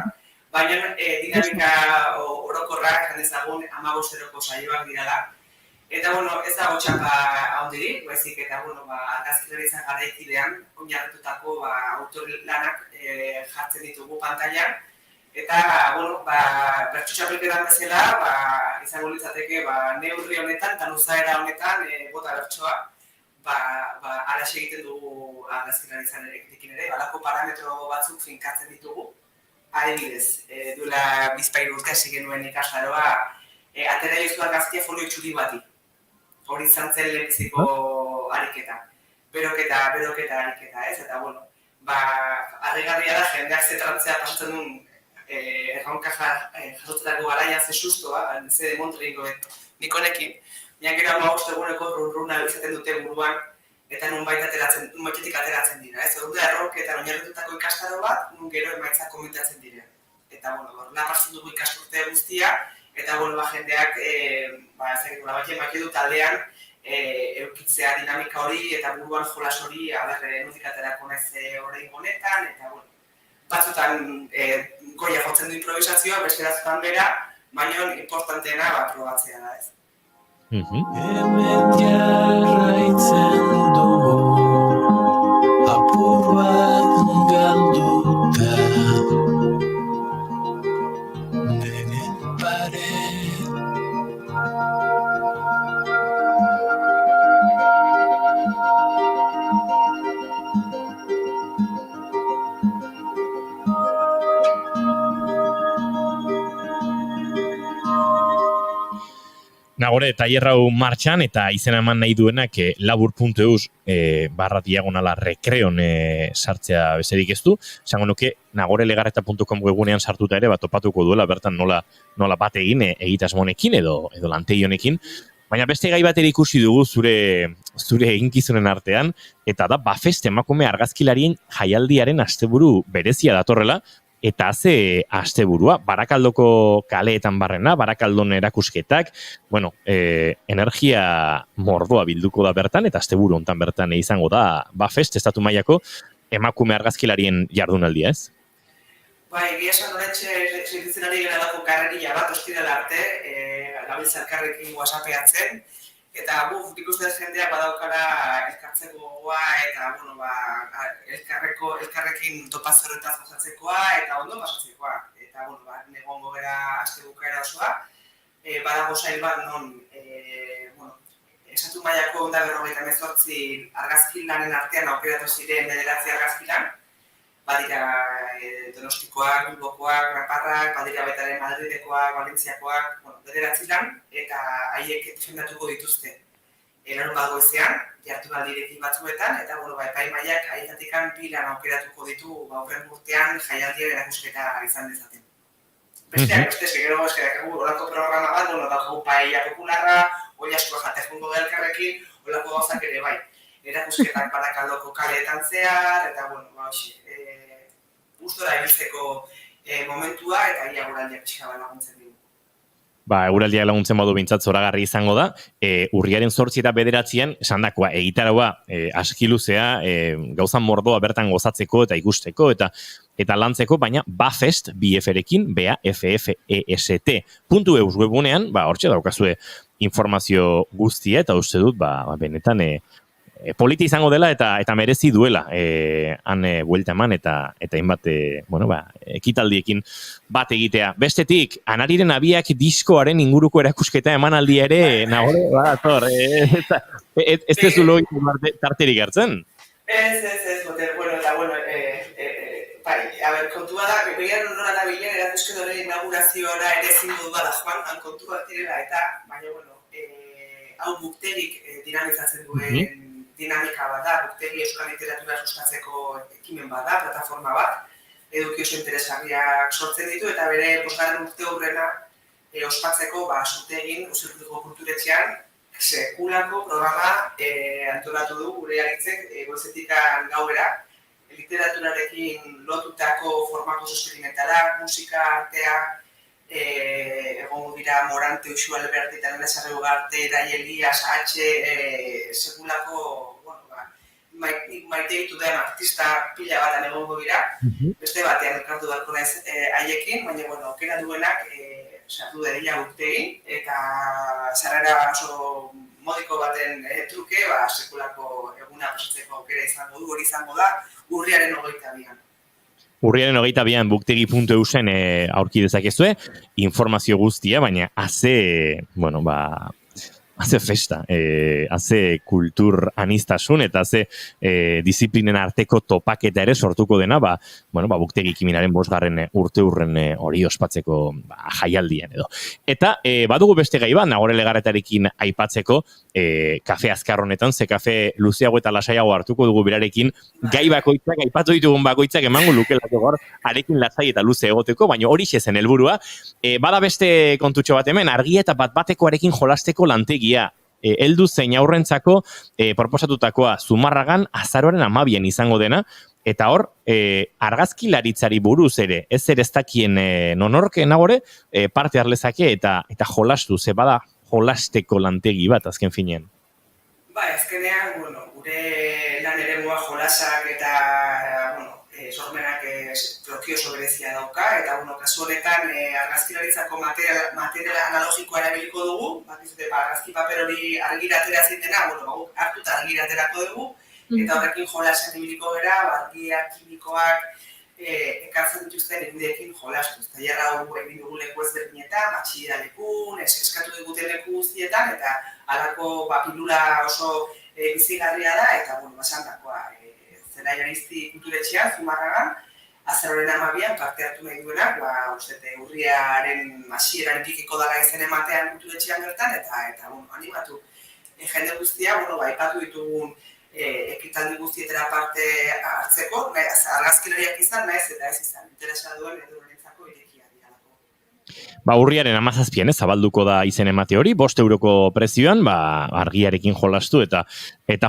S21: Baina dinamika orokorrak jan ezagun 15-eroko saioak dirala. Eta, bueno, ez dago txapa handirik, baizik eta, bueno, argazkilaritza garaikidean, oinarritutako autorlanak jartzen ditugu pantailan. Eta, bueno, bertso-txapelketan bezala, izango litzateke neurri honetan eta luzaera honetan bota bertsoa, alaxe egiten dugu argazkilaritzan ere, balako parametro batzuk finkatzen ditugu. Adibidez, duela bizpahiru urte hasi genuen ikastaroa, atera jozu argazkia folio txuri bati. Hori izan zen lehenbiziko ariketa. Beroketa ariketa, ez? Eta, bueno, harrigarria da jendeak zetrantzea pasatzen duen erronka jasotzetako garaian ze sustoa, ze demontre nik honekin. Niak gero 15 eguneko runa izaten dute buruan, eta nunbaitik ateratzen dira. Ez dut erronketan oinarritutako ikastaro bat, nun gero emaitzak komentatzen dira. Eta, bueno, napasten dugu ikasturte guztia, eta, bueno, jendeak, emaite du taldean, eukitzea dinamika hori, eta buruan jolas hori, nutik aterako naiz orain honetan, eta, bueno, batzutan goia jotzen du improvisazioa, beste batzutan bera, baina importanteena probatzea da, ez.
S10: Hemen jarraitzen dugu, apur bat galduta, denen pare.
S2: Nagore, tailer hau martxan eta izena eman nahi duenak labur.eus /diagonala rekreon sartzea bezerik ez du. Esango nuke nagorelegarreta.com webunean sartuta ere topatuko duela bertan nola bat egin egitasmonekin edo lantegi honekin. Baina beste gai bat ere ikusi dugu zure eginkizunen artean, eta da Bafest emakume argazkilarien jaialdiaren asteburu berezia datorrela, eta ze asteburua, Barakaldoko kaleetan barrena, Barakaldon erakusketak, bueno, energia mordoa bilduko da bertan, eta asteburu hontan bertan izango da Bafest, estatu mailako emakume argazkilarien jardunaldia, ez?
S21: Egia esan horretxe sentitzen ari gara dago karreria bat ostirala arte, gabiltza elkarrekin whatsappeatzen, eta nik uste jendeak badaukara elkartzeko gogoa eta, bueno, elkarrekin topaz horretaz pasatzekoa eta ondo pasatzekoa. Eta, bueno, negongo gara aste bukaera osoa, badago sail bat non, estatu mailako 158 argazkilanen artean aukeratu ziren 9 argazkilan, badira Donostikoak, Bilbokoak, Naparrak, badira betaren Madridekoak, Valentziakoak, 9 lan, eta haiek defendatuko dituzte. Larun bat goizean, jardunaldirekin batzuetan, eta epaimahaiak haietatik pilan aukeratuko ditu aurren urtean jaialdiaren erakusketa izan dezaten. Besteak, gero olako programa bat, dago paella popularra, oi asko jatezkungo da elkarrekin, olako gauzak ere bai. Erakusketak Barakaldoko kaleetan zehar, eta, gustora ibiltzeko momentua, eta ia guraldiak txika bat laguntzen dugu.
S2: Eguraldiak laguntzen badu bintzat zoragarri izango da, urriaren 8 eta 9 esandakoa egitaraua aski luzea, gauzan mordoa bertan gozatzeko eta ikusteko eta lantzeko, baina Bafest, BF-erekin, BAFFEST.eus webunean, hortxe daukazue informazio guztia, eta uste dut, benetan politi izango dela eta merezi duela han buelta eman eta hainbat ekitaldiekin bat egitea. Bestetik, Anariren abiak diskoaren inguruko erakusketa emanaldi ere nagore badator. Ez dezu logiko tarterik hartzen?
S21: Ez, kontua da, begian nora da bilen erakusketaren inaugurazioa ere ezin dut bada joan, kontu bat direla eta, baina, hau bukterik dinamizatzen duen dinamika bat da, buktegi euskal literatura sustatzeko ekimen bat da, plataforma bat, eduki oso interesgarriak sortzen ditu, eta bere 5. urte hurrena ospatzeko zutegin, Usurbilgo kulturetxean, sekulako programa antolatu du gure aritzek goizetikan gauera, literaturarekin lotutako formakoz esperimentalak, musika, artea, egongo dira Morante, Uxu Alberti, Tarena Sarri-Ugarte, Irai Elias, sekulako, maite ditu den artista pila batan egongo dira, beste batean elkartu beharko naiz haiekin, baina, aukera duenak sartu dedila buktegi, eta sarrera oso modiko baten truke, sekulako eguna pasatzeko aukera izango du, hori izango da, urriaren 22an.
S2: Urriaren 22an buktegi.eusen aurki dezakezue, informazio guztia, baina haze festa, haze kultur anistasun eta haze disiplinen arteko topaketa ere sortuko dena, buktegi ekimenaren 5. urte hurren hori ospatzeko jaialdian edo. Eta badugu beste gai bat, Nagore Legarretarekin aipatzeko, kafe azkar honetan, ze kafe luzeago eta lasaiago hartuko dugu berarekin, gai bakoitzak, aipatu ditugun bakoitzak emango lukelako gaur, arekin lasai eta luze egoteko, baina hori zen helburua. Bada beste kontutxo bat hemen, argia eta bat-batekoarekin jolasteko lantegi heldu zein aurrentzako proposatutakoa Zumarragan azaroaren 12an izango dena, eta hor, argazkilaritzari buruz ere, ez dakien nonorke Nagore, parte harlezake eta jolastu, ze bada jolasteko lantegi bat azken finean.
S21: Azkenean, gure lan eremua jolasak eta sormenak propio oso berezia dauka, eta kasu honetan argazkilaritzako material analogikoa erabiliko dugu, argazki paper hori argiratera zitena, hartuta argiraterako dugu, eta horrekin jolasen ibiliko gara, argiak, kimikoak, ekartzen dituzten egudeekin jolastu. Tailerra hau egin dugu leku ezberdinetan, batxilleralekun, eskatu diguten leku guztietan, eta halako pilula oso bizigarria da, eta basandakoa. Zelai Arizti kulturetxean, Zumarragan, azaroaren 12an parte hartu nahi duenak, urriaren hasieran pikiko dala izen ematean kulturetxean bertan, eta animatu. Jende guztia, aipatu ditugun ekitaldi guztietara parte hartzeko, argazkilariak izan, naiz eta ez izan, interesa duen edo horrentzako irekia diralako.
S2: Urriaren 17an zabalduko da izen emate hori, 5 euroko prezioan, argiarekin jolastu eta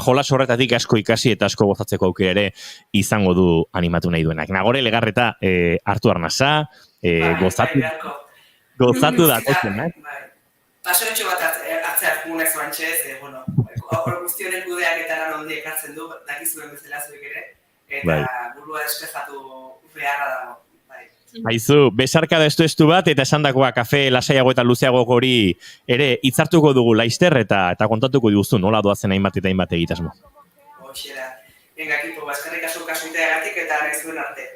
S2: jolas horretatik asko ikasi eta asko gozatzeko aukera ere izango du animatu nahi duenak. Nagore Legarreta hartu arnasa, gozatu da kotzen,
S21: Pasoretxo bat atzeak gugunez bantxez, hor guztionen kudeak eta lan onde ekartzen du, dakizuen bezala zuek ere, eta burua despejatu beharra dago.
S2: Aizu, besarkada estu bat, eta esandakoa kafe lasaiago eta luzeago hori ere hitzartuko dugu laister eta kontatuko diguzu nola doazen hainbat eta hainbat egitasmo.
S21: Hoxera, venga, ekipo, eskerrik asko kasuiteagatik eta nahi zuen arte.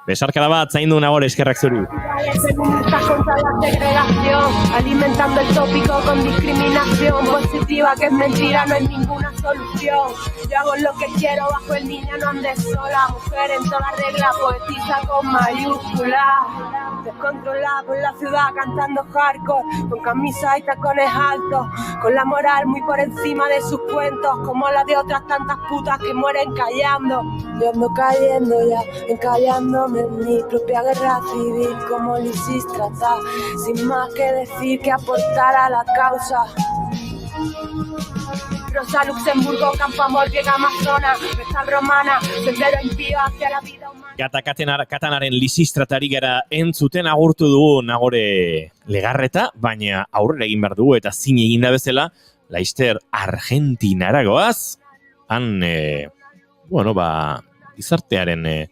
S2: Besarkada bat, zaindu Nagore, eskerrak zuri.
S6: Contra la segregación, alimentando el tópico con discriminación positiva, que es mentira, no hay ninguna solución. Yo hago lo que quiero bajo el niño, no andes sola, mujer en toda regla, poetiza con mayúsculas. Descontrolada por la ciudad cantando hardcore, con camisas y tacones altos, con la moral muy por encima de sus cuentos, como la de otras tantas putas que mueren callando. Yo ando cayendo ya, encallándome en mi propia guerra civil, como Lisístrata, sin más que decir que aportar a la causa. Rosa Luxemburgo, Campo Amor, llega Amazona, Beza Romana, sendero impío hacia la vida humana.
S2: Gata katanaren lisistratari gara entzuten agurtu dugu Nagore Legarreta, baina aurrera egin behar dugu eta zin egin da bezala, Laster Argentinara goaz, han, gizartearen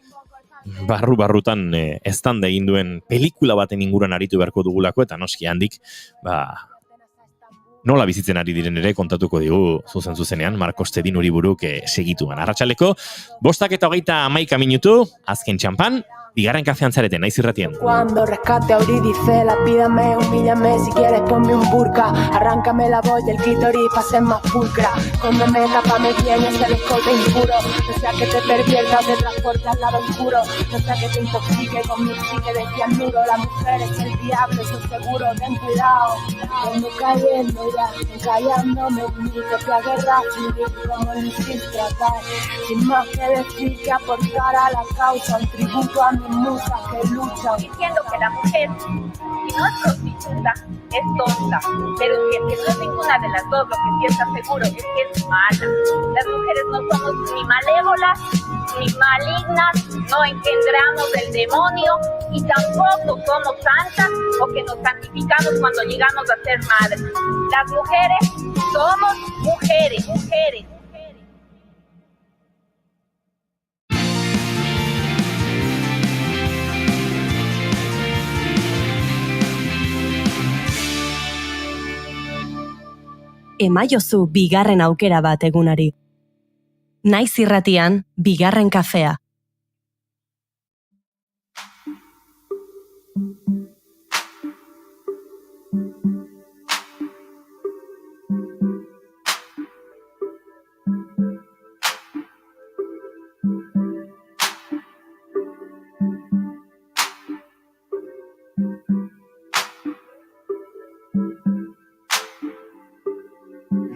S2: barrutan eztanda egin duen pelikula baten inguruan aritu beharko dugulako, eta noski handik, nola bizitzen ari diren ere kontatuko digu zuzenean, Marcos Tedin Uriburuk segituan. Arratsaleko, 5:21 minutu, azken txampan, bigarren kafean zareten, naiz irratien.
S6: Cuando rescate a Eurídice, lapídame, humíllame, si quieres ponme un burka, arráncame la voz del clítoris pa' ser más pulcra, cóndeme, tápame bien ese escote impuro, no sea que te pervierta, te transporte al lado oscuro, no sea que te intoxique con mi psique de cianuro, la mujer es el diablo, eso seguro, ten cuidado, vengo cayendo ya, encallándome mi propia guerra civil, como lo hiciste tratar, sin más que decir que aportar a la causa, un tributo a mi musas que luchan.
S8: Diciendo que la mujer, si no es prostituta, es tonta. Pero si es que no es ninguna de las dos, lo que sí está seguro es que es mala. Las mujeres no somos ni malévolas, ni malignas, no engendramos el demonio y tampoco somos santas o que nos santificamos cuando llegamos a ser madres. Las mujeres somos mujeres.
S1: Emaiozu bigarren aukera bat egunari. Naiz irratian, bigarren kafea.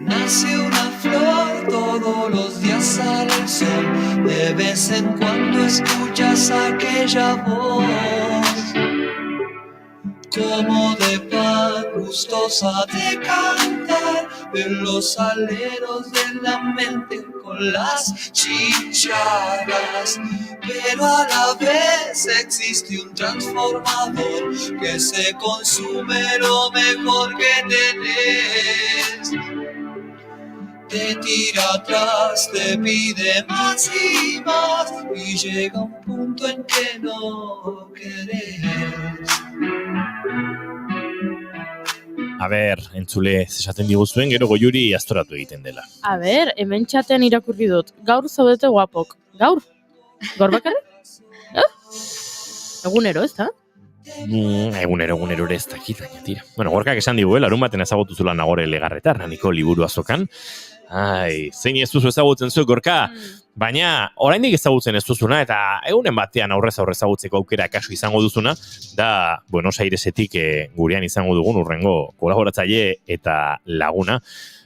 S10: Nace una flor, todos los días sale el sol, de vez en cuando escuchas aquella voz, como de paz gustosa de cantar, en los aleros de la mente con las chicharras, pero a la vez existe un transformador que se consume lo mejor que tenés. Te tira atrás, te pide más y más, y llega un punto en que no querés.
S2: A ber, entzule, zesaten diguzuen, gero Goiuri astoratu egiten dela.
S4: A ber, hemen txatean irakurri dut. Gaur zaudete guapok. Gaur? Gaur bakarrik? Egunero, ez da?
S2: Egunero ez dakit, tira. Bueno, gorkak esan digu, larun baten ezagutu zula Nagore Legarreta, Raniko liburu azokan. Ai, zein ez duzu ezagutzen zu, Gorka, baina oraindik ezagutzen ez duzuna, eta egunen batean aurrez ezagutzeko aukera kasu izango duzuna, da Buenos Airesetik gurean izango dugun urrengo kolaboratzaile eta laguna.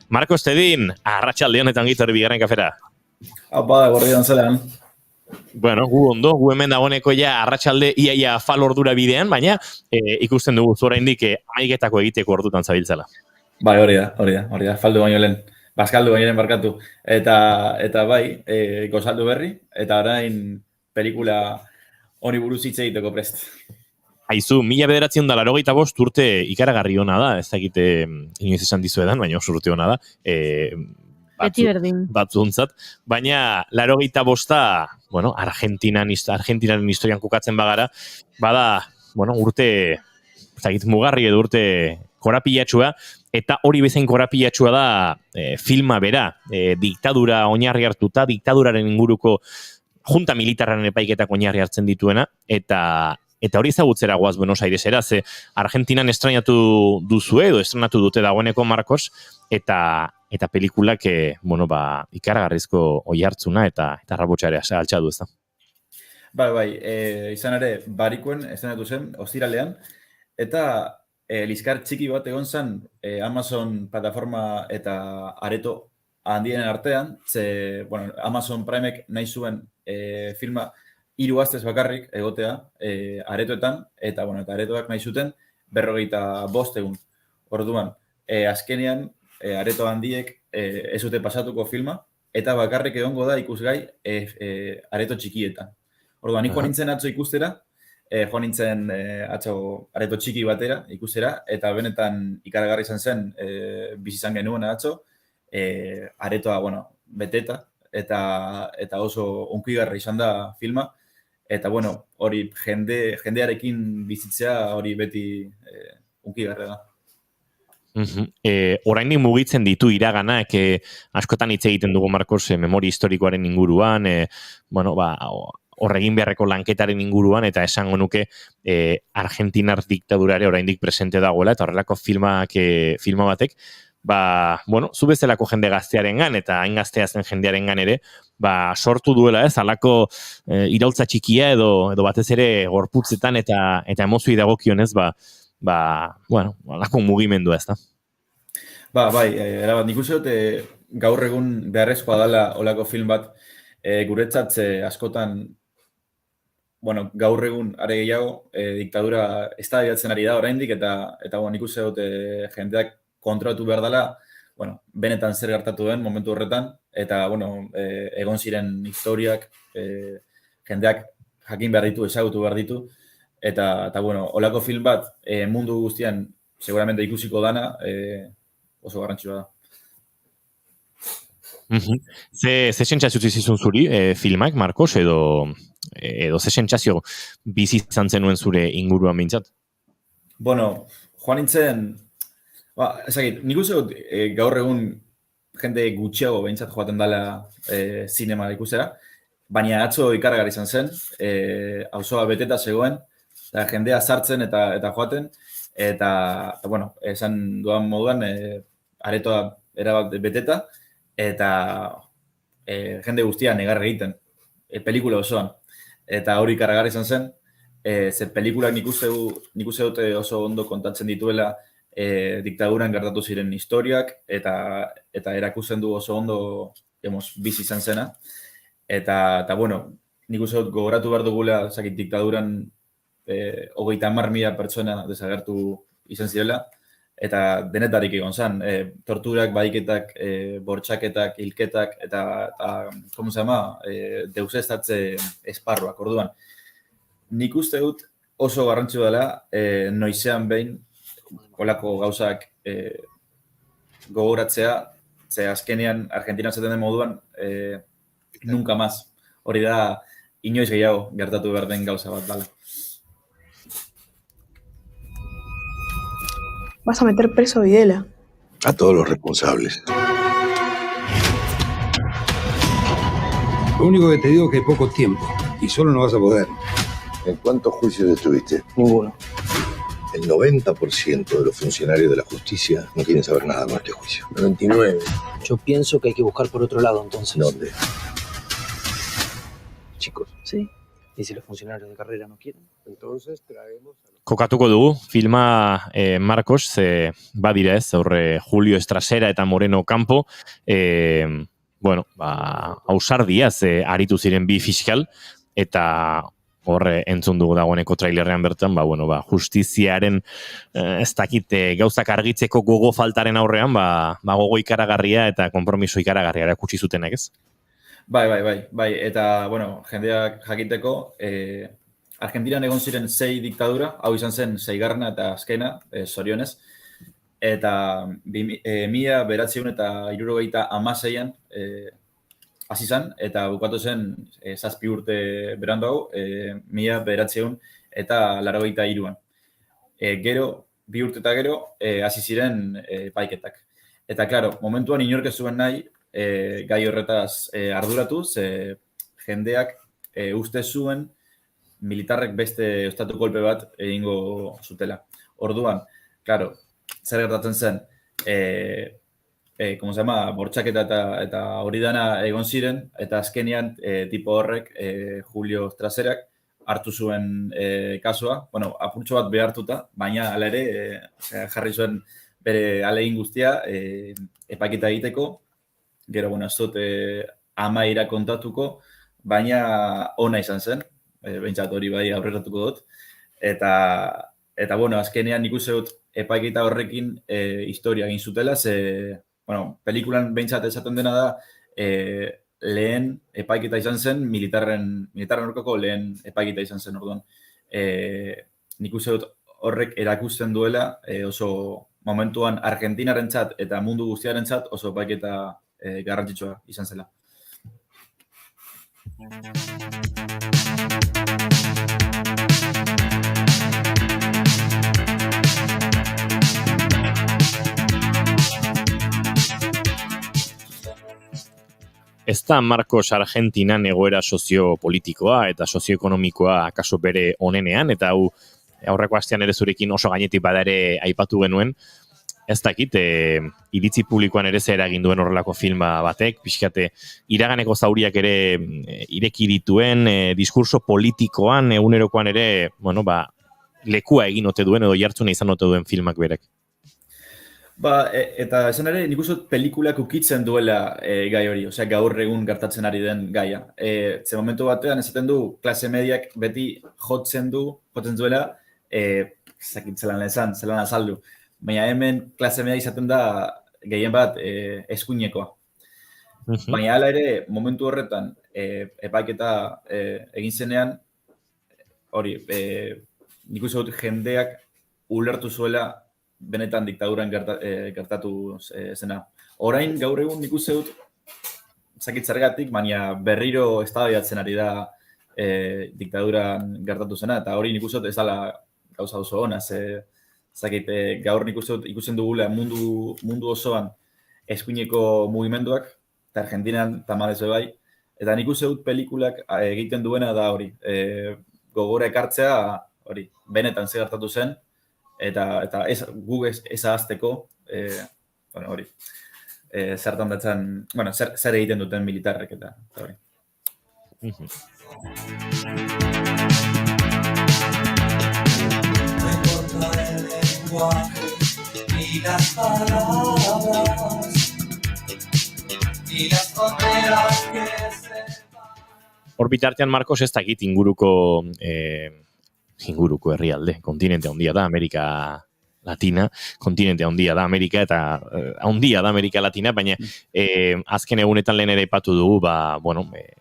S2: Marcos Tedin, arratsalde honetan gitorri bigarren kafera.
S22: Apa, gorrian zelan.
S2: Bueno, gu ondo, gu hemen dagoeneko ja arratsalde iaia fal ordura bidean, baina ikusten dugu zu oraindik 11etako egiteko ordutan zabiltzala.
S22: Bai, hori da, faldu baino lehen. Bazkaldu baino lehen barkatu. Eta bai, gozaldu berri, eta orain pelikula honi buruz hitz egiteko prest.
S2: Aizu, 1985 urte ikaragarri ona da, ez dakite inoiz esan dizuedan, baina oso urte ona da.
S4: Beti berdin.
S2: Batzuntzat, baina 85, bueno, Argentinaren historian kokatzen bagara, bada, bueno, urte, ez dakit mugarri edo urte korapilatxua, eta hori bezain korapilatxua da filma bera, diktadura oinarri hartuta, diktaduraren inguruko junta militarraren epaiketak oinarri hartzen dituena, eta hori ezagutzera goaz Buenos Airesera, ze Argentinan estrenatu duzue, edo estrenatu dute dagoeneko Marcos, eta pelikulak, bueno, ikaragarrizko oihartzuna eta rabotxarea altxadu ez da.
S22: Bai, izan ere, barikuen estrenatu zen, ostiralean, eta liskar txiki bat egon zen Amazon plataforma eta areto handienen artean, ze, bueno, Amazon Primek nahi zuen filma 3 astez bakarrik egotea aretoetan, eta, bueno, eta aretoak nahi zuten 45 egun. Orduan, azkenean, areto handiek ez dute pasatuko filma, eta bakarrik egongo da ikusgai areto txikietan. Orduan, nik joan nintzen atzo ikustera, joan nintzen atzo areto txiki batera ikustera, eta benetan ikaragarri izan zen, bizi izan genuen atzo, aretoa, beteta, eta oso unkigarri izan da filma, eta, hori jendearekin bizitzea hori beti unkigarri da.
S2: Oraindik mugitzen ditu iraganak, askotan hitz egiten dugu Marcos memoria historikoaren inguruan, horregin beharreko lanketaren inguruan, eta esango nuke Argentinar diktadurare oraindik presente dagoela, eta horrelako filma batek, zu bezalako jende gaztearengan, eta hain gaztea zen jendearengan ere, sortu duela halako iraultza txikia edo batez ere gorputzetan eta emozioi dagokionez, halako mugimendua ez da.
S22: Erabat, nik uste dut gaur egun beharrezkoa dela olako film bat, guretzat askotan, gaur egun are gehiago, diktadura eztabaidatzen ari da oraindik, eta nik uste dut jendeak kontrolatu behar dela, benetan zer gertatu den momentu horretan, eta egon ziren historiak, jendeak jakin behar ditu, ezagutu behar ditu, eta olako film bat mundu guztian seguramente ikusiko dana oso garrantzitsua da.
S2: Ze sentsazio zizun zuri filmak, Marcos, edo ze sentsazio bizi izan zenuen zure inguruan behintzat?
S22: Joan nintzen, nik uste dut gaur egun jende gutxiago behintzat joaten dela zinema ikustera, baina atzo ikaragarri izan zen, auzoa beteta zegoen, eta jendea sartzen eta joaten, eta esan duan moduan, aretoa erabat beteta, eta jende guztia negar egiten, pelikula osoan. Eta hori ikaragarri izan zen, ze pelikulak nik uste dut oso ondo kontatzen dituela diktaduran gertatu ziren historiak, eta erakusten du oso ondo bizi izan zena. Eta nik uste dut gogoratu behar dugula diktaduran 30.000 pertsona desagertu izan zirela, eta denetarik egon zen, torturak, bahiketak, bortxaketak, hilketak, eta deusestatze esparruak. Orduan, nik uste dut oso garrantzua dela noizean behin olako gauzak gogoratzea, ze azkenean Argentina zaten den moduan nunca más. Hori da, inoiz gehiago gertatu behar den gauza bat dela.
S9: Vas a meter preso a Videla.
S14: A todos los responsables. Lo único que te digo es que hay poco tiempo y solo no vas a poder.
S23: ¿En cuántos juicios estuviste?
S9: Ninguno.
S23: El 90% de los funcionarios de la justicia no quieren saber nada más que juicio. 99.
S24: Yo pienso que hay que buscar por otro lado, entonces.
S23: ¿Dónde? Chicos.
S24: Sí. ¿Y si los funcionarios de carrera no quieren?
S14: Entonces traemos...
S2: Kokatuko dugu, filma Marcos, badira ez, horre Julio Estrasera eta Moreno Campo, ausardiaz aritu ziren bi fiskal, eta horre entzun dugu dagoeneko trailerrean bertan, justiziaren ez dakit gauzak argitzeko gogo faltaren aurrean, gogo ikaragarria eta konpromiso ikaragarria erakutsi zutenak ez?
S22: Bai, eta, jendeak jakiteko, Argentinan egon ziren 6 diktadura, hau izan zen 6. eta azkena, zorionez, eta 1976an hasi zen, eta bukatu zen 7 urte beranduago, 1983an. Gero, 2 urte eta gero, hasi ziren paiketak. Eta, klaro, momentuan inork ez zuen nahi, gai horretaz arduratu, ze jendeak uste zuen militarrek beste estatu kolpe bat egingo zutela. Orduan, claro, zer gertatzen zen, bortxaketa eta hori dana egon ziren, eta azkenean tipo horrek, Julio Estraserak, hartu zuen kasua, apurtxo bat behartuta, baina hala ere jarri zuen bere ahalegin guztia epaketa egiteko. Gero, ez dut amaira kontatuko, baina ona izan zen, behintzat hori bai aurreratuko dut. Eta azkenean nik uste dut epaiketa horrekin historia egin zutela, ze pelikulan behintzat esaten dena da, lehen epaiketa izan zen, militarren aurkako lehen epaiketa izan zen orduan. Nik uste dut horrek erakusten duela oso momentuan Argentinarentzat eta mundu guztiarentzat oso epaiketa garrantzitsua izan zela.
S2: Ez da Marcos Argentinan egoera soziopolitikoa eta sozioekonomikoa akaso bere onenean, eta hau aurreko astean ere zurekin oso gainetik bada ere aipatu genuen, ez dakit, iritzi publikoan ere zer egin duen horrelako filma batek, pixkate iraganeko zauriak ere ireki dituen, diskurso politikoan, egunerokoan ere, lekua egin ote duen edo jartzuna izan ote duen filmak berek.
S22: Eta esan ere, nik uste pelikulak ukitzen duela gai hori, osea, gaur egun gertatzen ari den gaia. Ze momentu batean esaten du, klase mediak beti jotzen duela, zakitzelan zelan azaldu. Baina hemen klase media izaten da gehien bat eskuinekoa. Baina hala ere, momentu horretan, epaiketa egin zenean, hori, nik uste dut jendeak ulertu zuela benetan diktaduran gertatu zena. Orain, gaur egun nik uste dut, zakitzargatik, baina berriro eztabaidatzen ari da diktaduran gertatu zena, eta hori nik uste dut ez dela gauza oso ona, gaur nik uste dut ikusten dugula mundu osoan eskuineko mugimenduak, eta Argentinan tamalez bai, eta nik uste dut pelikulak egiten duena da hori, gogora ekartzea, hori, benetan ze gertatu zen, eta gu ez ahazteko, hori, zertan datzen, zer egiten duten militarrek eta hori.
S10: Y las palabras y las fronteras que se...
S2: Hor bitartean, Marcos, ez dakit inguruko herrialde, kontinente handia da, Amerika Latina, kontinente handia da Amerika eta handia da Amerika Latina, baina azken egunetan lehen ere aipatu dugu,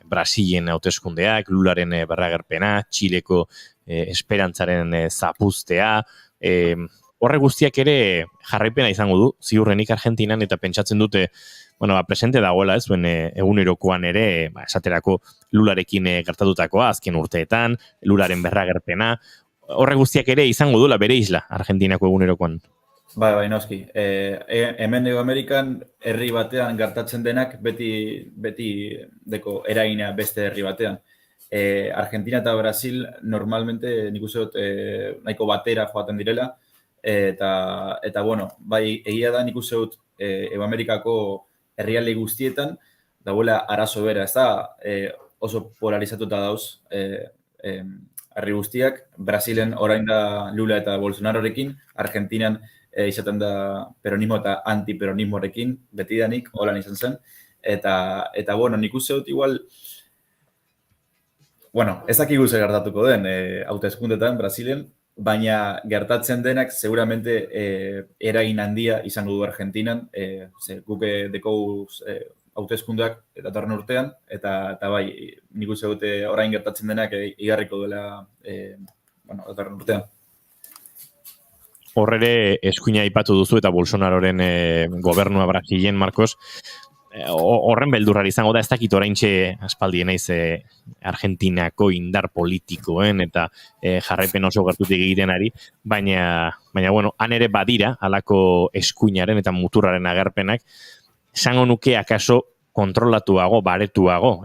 S2: Brasilen hauteskundeak, Lularen berragerpena, Txileko esperantzaren zapuztea, horre guztiak ere jarraipena izango du, ziurrenik Argentinan, eta pentsatzen dute, presente dagoela ez, egunerokoan ere, esaterako Lularekin gertatutakoa, azken urteetan, Lularen berragerpena, horre guztiak ere izango duela bere isla, Argentinako egunerokoan.
S22: Bai, noski. Hemen Ego Amerikan herri batean gertatzen denak beti deko eragina beste herri batean. Argentina eta Brasil normalmente nik uste dut nahiko batera joaten direla, eta bai egia da nik uste dut Ego Amerikako herrialde guztietan dagoela arazo bera, ez da oso polarizatuta dauz herri guztiak. Brasilen orain da Lula eta Bolsonarorekin, Argentinan izaten da peronismo eta antiperonismorekin, betidanik, holan izan zen. Eta nik uste dut igual, ez dakigu ze gertatuko den hauteskundetan Brasilen, baina gertatzen denak seguramente eragin handia izango du Argentinan, guke dekogu hauteskundeak datorren urtean, eta bai, nik uste dute orain gertatzen denak igarriko duela datorren urtean.
S2: Horrere eskuina aipatu duzu eta Bolsonaroren gobernua Brasilen, Marcos, horren beldurrari izango da, ez dakit oraintxe aspaldien naiz Argentinako indar politikoen eta jarraipen oso gertutik egiten ari, baina han ere badira halako eskuinaren eta muturraren agerpenak, esango nuke akaso kontrolatuago, baretuago,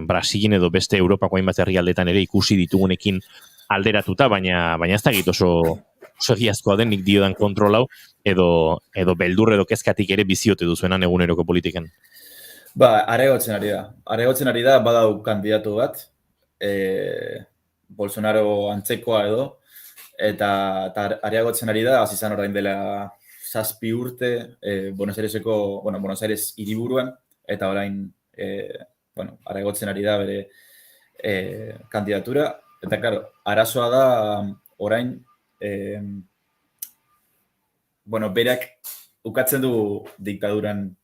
S2: Brasilen edo beste Europako hainbat herrialdetan ere ikusi ditugunekin alderatuta, baina ez dakit oso egiazkoa den nik diodan kontrolau, edo beldur edo kezkatik ere biziote duzuenan eguneroko politikan.
S22: Areagotzen ari da. Areagotzen ari da, badau kandidatu bat, Bolsonaro antzekoa edo, eta areagotzen ari da, azizan orain dela 7 urte, Buenos Aires hiriburuan, eta orain, areagotzen ari da bere kandidatura, eta, claro, arazoa da orain, berak ukatzen du diktaduran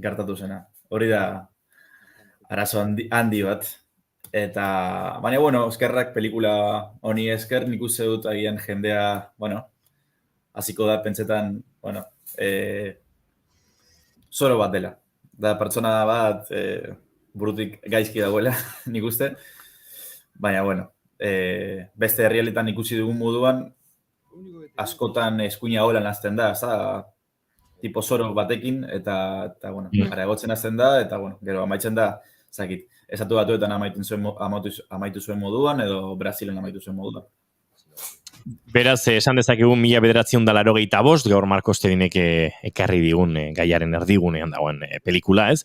S22: gertatu zena. Hori da arazo handi bat. Eta, baina, bueno, eskerrak pelikula honi esker, nik uste dut agian jendea, bueno, hasiko da pentsetan, bueno, zoro bat dela. Da pertsona bat burutik gaizki dagoela, nik uste. Baina, bueno, beste herrialetan ikusi dugun moduan, askotan eskuina holan hasten da, tipo zoro batekin, eta bueno, areagotzen hasten da, eta, bueno, gero amaitzen da, zakit, Estatu Batuetan amaitu zuen moduan, edo Brasilen amaitu zuen moduan.
S2: Beraz, esan dezakegu 1985, gaur Marcos Tedinek ekarri digun gaiaren erdigunean dagoen pelikula, ez?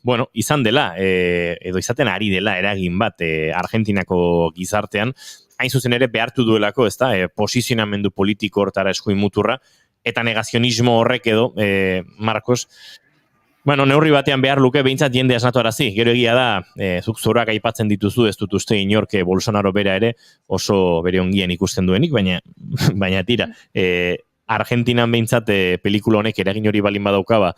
S2: Bueno, izan dela, edo izaten ari dela eragin bat Argentinako gizartean, hain zuzen ere behartu duelako, ez da, posizionamendu politiko hortara eskuin muturra, eta negazionismo horrek edo, Marcos, bueno, neurri batean behar luke behintzat jende asnatu arazi. Gero egia da, zuk zoroak aipatzen dituzu, ez dut uste inork Bolsonaro bera ere oso bere ongien ikusten duenik, baina tira, Argentinan behintzat pelikula honek eragin hori balin badaukaba,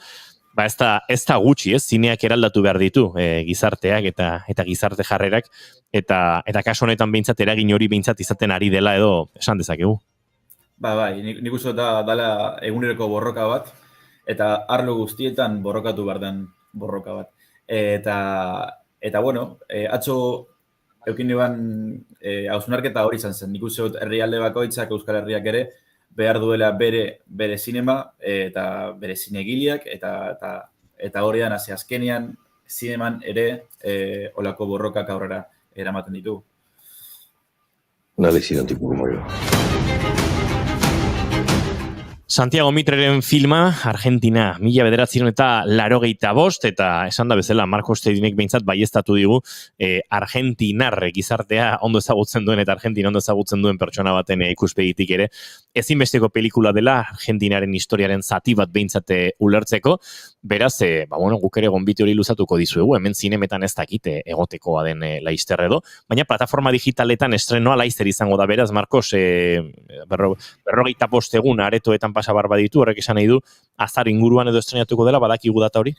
S2: ez da gutxi, ez? Zineak eraldatu behar ditu gizarteak eta gizarte jarrerak, eta kasu honetan behintzat eragin hori behintzat izaten ari dela edo esan dezakegu.
S22: Bai, nik uste da dala eguneroko borroka bat, eta arlo guztietan borrokatu behar den borroka bat. Eta bueno, atzo eukin eban hausnarketa hori izan zen. Nik uste dut herrialde bakoitzak, Euskal Herriak ere, behar duela bere zinema eta bere zinegileak, eta horrean, azkenean, zineman ere olako borrokak aurrera eramaten ditu.
S23: Una lesión un tipo como yo.
S2: Santiago Mitreren filma, Argentina, 1985, eta esan da bezala, Marcos Tedinek behintzat baieztatu digu, Argentinar gizartea ondo ezagutzen duen eta Argentina ondo ezagutzen duen pertsona baten ikuspegitik ere, ezinbesteko pelikula dela, Argentinaren historiaren zati bat behintzat ulertzeko, beraz, guk ere gonbite hori luzatuko dizuegu, hemen zinemetan ez dakite egotekoa den laizter edo, baina plataforma digitaletan estrenoa laizter izango da, beraz, Marcos, 45 egun aretoetan pasabar baditu, horrek esan nahi du, azar inguruan edo estrenatuko dela, badakigu data hori?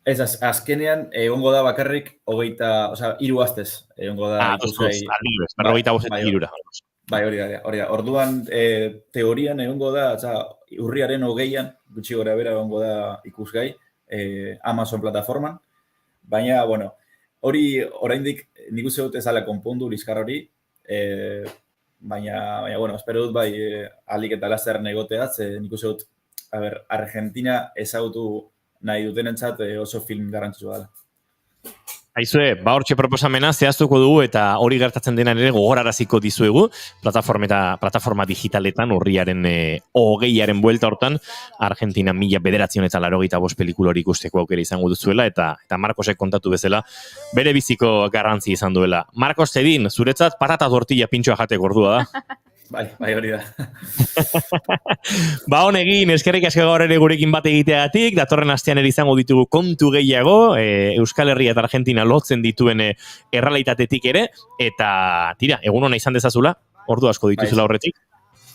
S22: Ez, azkenean, egongo da bakarrik, 3 astez, egongo da.
S2: Adibidez, 45 irura.
S22: Bai, hori da. Orduan, teorian egongo da, urriaren 20an, gutxi gora bera egongo da ikusgai, Amazon plataforman, baina, bueno, hori oraindik nik uste dut ezala konpondu liskar hori, baina, bueno, espero dut bai alik eta laster negoteaz, nik uste dut, Argentina ezagutu nahi dutenentzat oso film garrantzitsua dela.
S2: Aizue, hortxe proposamena zehaztuko dugu eta hori gertatzen denan ere gogoraraziko dizuegu plataforma digitaletan urriaren 20aren buelta hortan Argentina 1985 pelikula hori ikusteko aukera izango duzuela eta Marcosek kontatu bezala bere biziko garrantzi izan duela. Marcos Tedin, zuretzat patata tortilla pintxoa jateko ordua da.
S22: Bai, hori da.
S2: Honegin, eskerrik asko gaur ere gurekin bat egiteagatik, datorren astean ere izango ditugu kontu gehiago, Euskal Herria eta Argentina lotzen dituen errealitatetik ere, eta tira, egun hona izan dezazula, ordu asko dituzula horretik.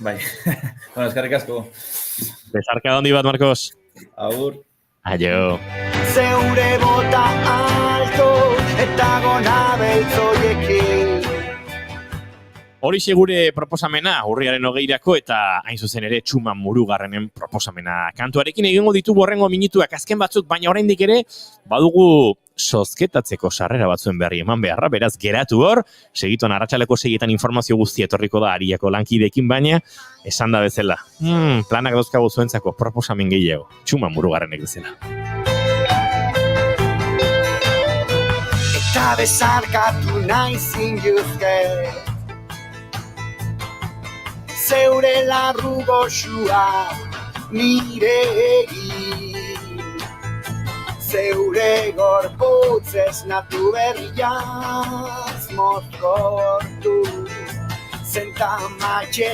S22: Bai, eskerrik asko.
S2: Bezarka handi bat, Marcos.
S22: Agur.
S2: Aio.
S5: Zeure bota alto eta gona beltzoiekin.
S2: Horixe gure proposamena, urriaren 20irako eta hain zuzen ere Txuman Murugarrenen proposamena kantuarekin egingo ditugu horrengo minutuak azken batzuk, baina oraindik ere badugu zozketatzeko sarrera batzuen berri eman beharra, beraz geratu hor, segituan arratsaleko 6etan informazio guztia etorriko da Ariako lankideekin, baina esan da bezala, planak dauzkagu zuentzako proposamen gehiago, Txuman Murugarrenek bezala.
S5: Eta bezarkatu nahi zinjuzke zeure larru goxua nire egin, zeure gorputzez natu berriaz mozkortu, zenta maitxe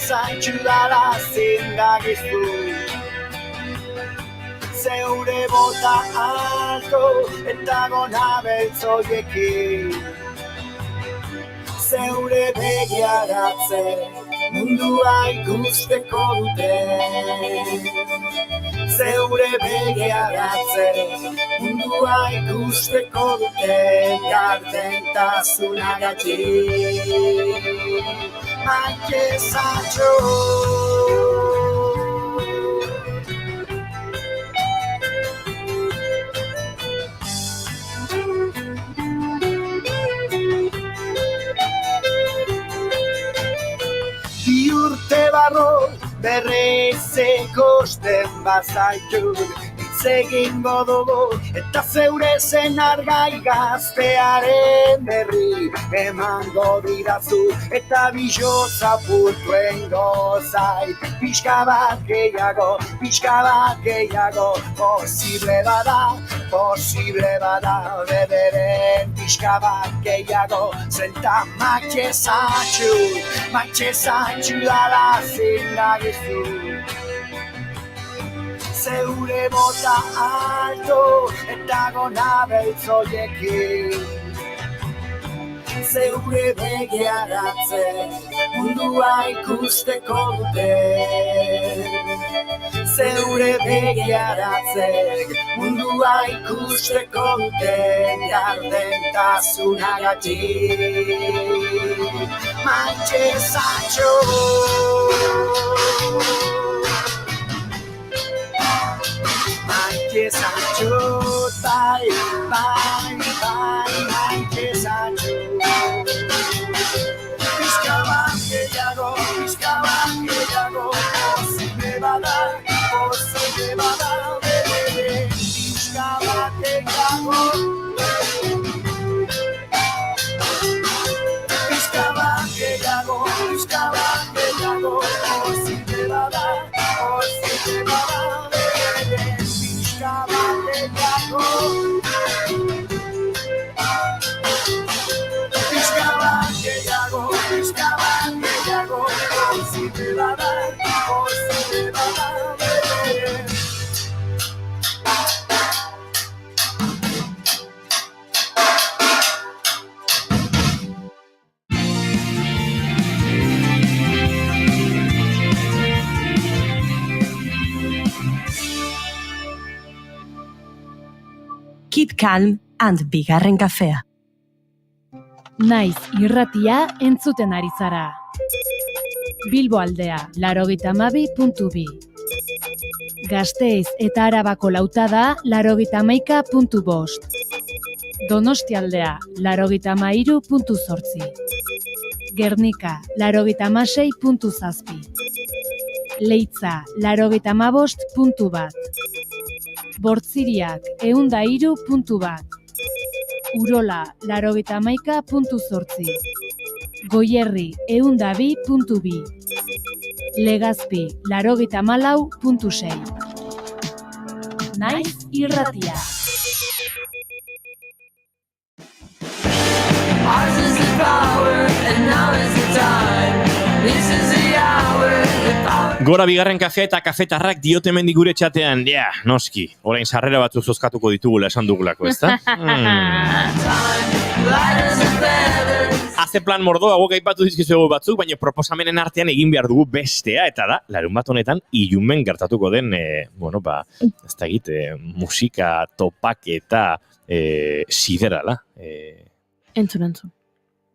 S5: zaitxu dala zindagizu, zeure bota alto eta gona beltzoiekin, zeure begiaratze mundua ikusteko dute. Zeure begiaratzek mundua ikusteko dute, gardentasunagatik. Maitezatxo. Bi urte barro berriz ikusten bazaitut, hitz egingo dugu eta zeure zenargai gaztearen berri emango didazu eta bihotza purtuen gozait. Pixka bat gehiago, posible bada, bederen pixka bat gehiago, zenta maitezatxu dala zindagizu. Zeure bota alto eta gona beltzoiekin. Zeure begiaratzek mundua ikusteko dute. Zeure begiaratzek mundua ikusteko dute, gardentasunagatik. Maitezatxo. Maitezatxo, bai, maitezatxo. Pixka bat gehiago, posible bada, bere, pixka bat gehiago. Pixka bat gehiago, posible bada, bere, pixka bat gehiago. Pixka bat gehiago, posible bada, bere.
S1: Keep calm and bigarren kafea.
S15: Naiz irratia entzuten ari zara. Bilbo aldea, 92.2. Gasteiz eta Arabako lautada, 91.5. Donostia aldea, 93.8. Gernika, 96.7. Leitza, 95.1. Bortziriak, 103.1. Urola, 91.8. Goierri, 102.2. Legazpi, 94.6. Naiz irratia.
S5: Ours is the power, and now is the time. This is the hour, the power.
S2: Gora bigarren kafea eta kafetarrak diote mendi gure txatean. Ja, noski, orain sarrera batzuk zozkatuko ditugula esan dugulako, ezta? Haze plan mordoa guk aipatu dizkizuegu batzuk, baina proposamenen artean egin behar dugu bestea, eta da, larunbat honetan ilumen gertatuko den, ez da egite, musika, topak eta siderala.
S4: Entzun.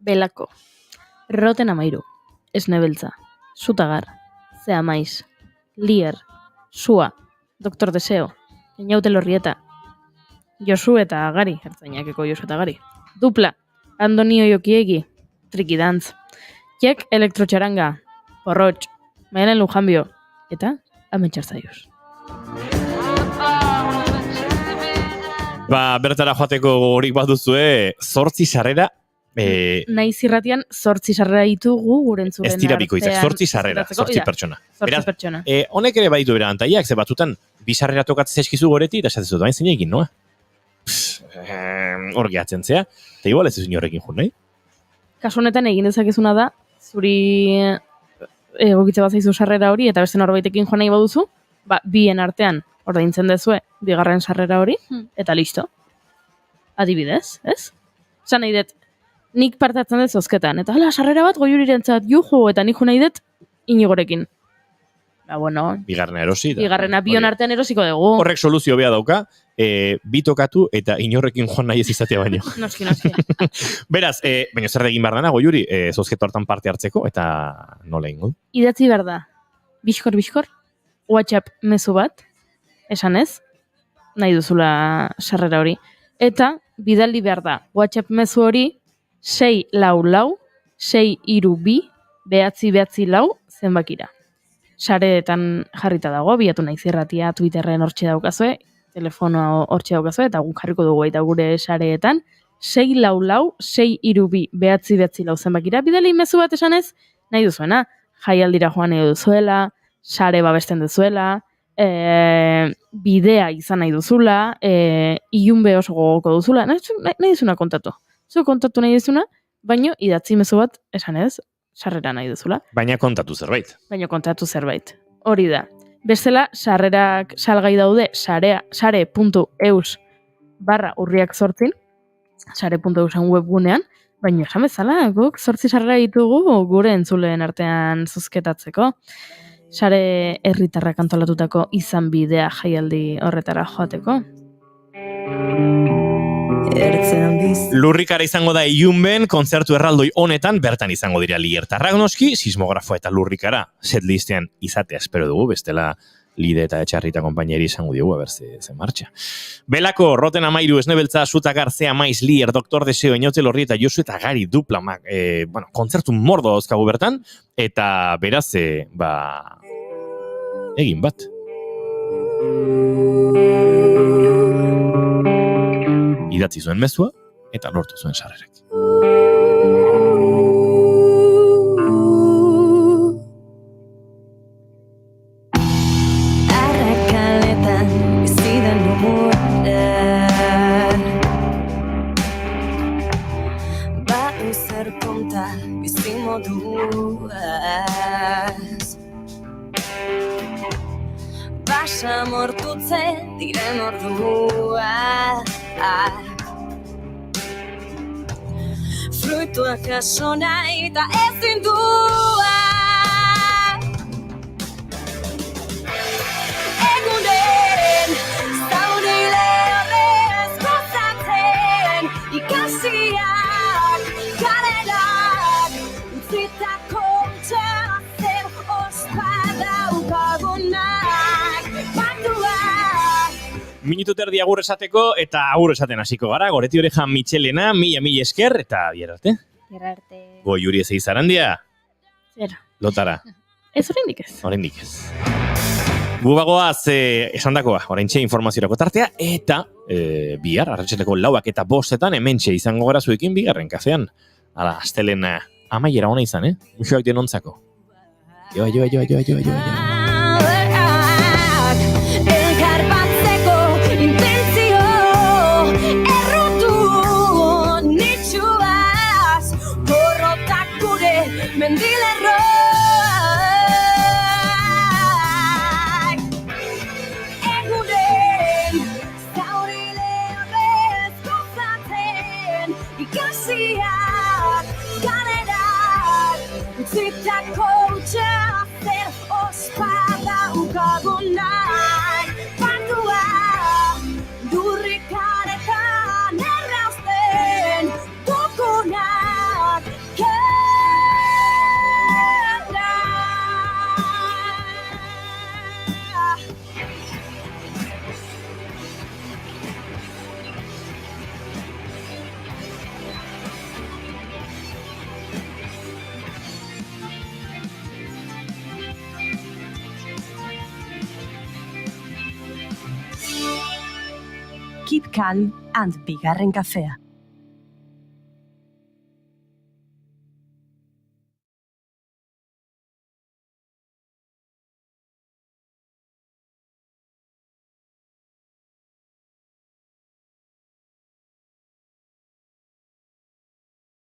S4: Belako. Roten amairu. Esnebeltza. Zutagar. Zea maiz. Lier. Sua. Doktor Deseo. Einaute Lorrieta. Josu eta Gari. Ertzainakeko Josu eta Gari. Dupla. Andonio Jokiegi. Trikidantz. Jek Elektrotxaranga. Porrotx. Maialen Lujanbio. Eta Ametxarzaius.
S2: Bertara joateko horik bat duzue, 8 sarrera.
S4: Naiz irratian 8 sarrera ditugu gurentzuen
S2: artean. Ez dira bikoitzak, 8 sarrera, 8 pertsona.
S4: 8 pertsona.
S2: Honek ere baditu bera antaiak, ze batzutan, 2 sarrera tokatzen zaizkizu goreti, eta esatzen zut, bain zein egin, noa? Hor gehatzen zea, eta igual ez ezin horrekin jun, nahi?
S4: Kasu honetan egin dezakezuna da, zuri egokitze bat zaizu sarrera hori, eta beste norbaitekin joan nahi baduzu, bien artean ordaintzen dezue, bigarren sarrera hori, eta listo. Adibidez, ez? Zan nahi dut, nik parte hartzen dut zozketan, eta hala, sarrera bat goiurirentzat juhu, eta nik nahi dut Inigorekin. Bueno,
S2: Bigarrena erosi.
S4: bigarrena bion artean erosiko dugu.
S2: Horrek soluzio bea dauka, bi tokatu eta inorrekin joan nahi ez izatea baino.
S4: Noski.
S2: Beraz, baina zer egin behar dena, Goiuri, zozketo hartan parte hartzeko, eta nola ingo?
S4: Idatzi behar da, biskor, WhatsApp mezu bat, esan ez, nahi duzula sarrera hori. Eta, bidali behar da, WhatsApp mezu hori, 644-632-944 zenbakira. Sareetan jarrita dago, bilatu naiz irratia, Twitterren hortxe daukazue, telefonoa hortxe daukazue, eta guk jarriko dugu eta gure sareetan, 644-632-944 zenbakira, bidali mezu bat esanez, nahi duzuena, jaialdira joan nahi duzuela, sare babesten duzuela, bidea izan nahi duzula, ilunbe oso gogoko duzula, nahi duzuna kontatu. Zu kontatu nahi duzuna, baino idatzi mezu bat esanez, sarrera nahi duzula.
S2: Baina kontatu zerbait.
S4: Hori da. Bestela, sarrerak salgai daude sare.eus/urriak8, sare.eusen webgunean, baina esan bezala, guk 8 sarrera ditugu gure entzuleen artean zozketatzeko. Sare herritarrak antolatutako izan bidea jaialdi horretara joateko.
S2: Lurrikara izango da ilunben, kontzertu erraldoi honetan, bertan izango dira Liertarrak noski, sismografo eta lurrikara setlistean izatea espero dugu, bestela Lide eta Etxarrita konpainieri izango diogu, aber ze martxa. Belako, Roten Amairu, Esnebeltza, Zuta Garzea, Maiz, Lier, Doktor Deseo, Inote Lorri eta Josu eta Gari dupla, kontzertu mordo dauzkagu bertan, eta beraz, egin bat. Idatzi zuen mezua, eta lortu zuen sarrerek.
S11: Arrakaletan bizidan lumuran badu zer konta bizimoduaz Basa mortutzen diren ordua Fruituak jaso nahi eta ezin dua Egunen zaurile horrez gozatzen Ikasiak karenak utzitako txazen ospada ukagunak Batuak
S2: Minutu terdi agur esateko eta agur esaten hasiko gara. Goreti Oreja Michelena, mila esker eta bierarte. Goiuri ez eizarandia.
S4: Zero.
S2: Lotara.
S4: Ez oraindik ez.
S2: Oraindik ez. Gubagoaz esandakoa, oraintxe informaziorako tartea eta bihar, arratsaleko 4 eta 5 hementxe izango gara zuekin bigarren kafean. Hala, astelen amaiera ona izan, Muxoak denontzako. Jo.
S11: Elkar batzeko intentzio errutu nitxuaz borrotak gure mendilerroak Egunen zaurile horrez gozatzen ikasiak ganerak utzitako txazer ospada ukagunak Pandua durrikaretan errazten dukunak
S1: Keep calm and bigarren kafea.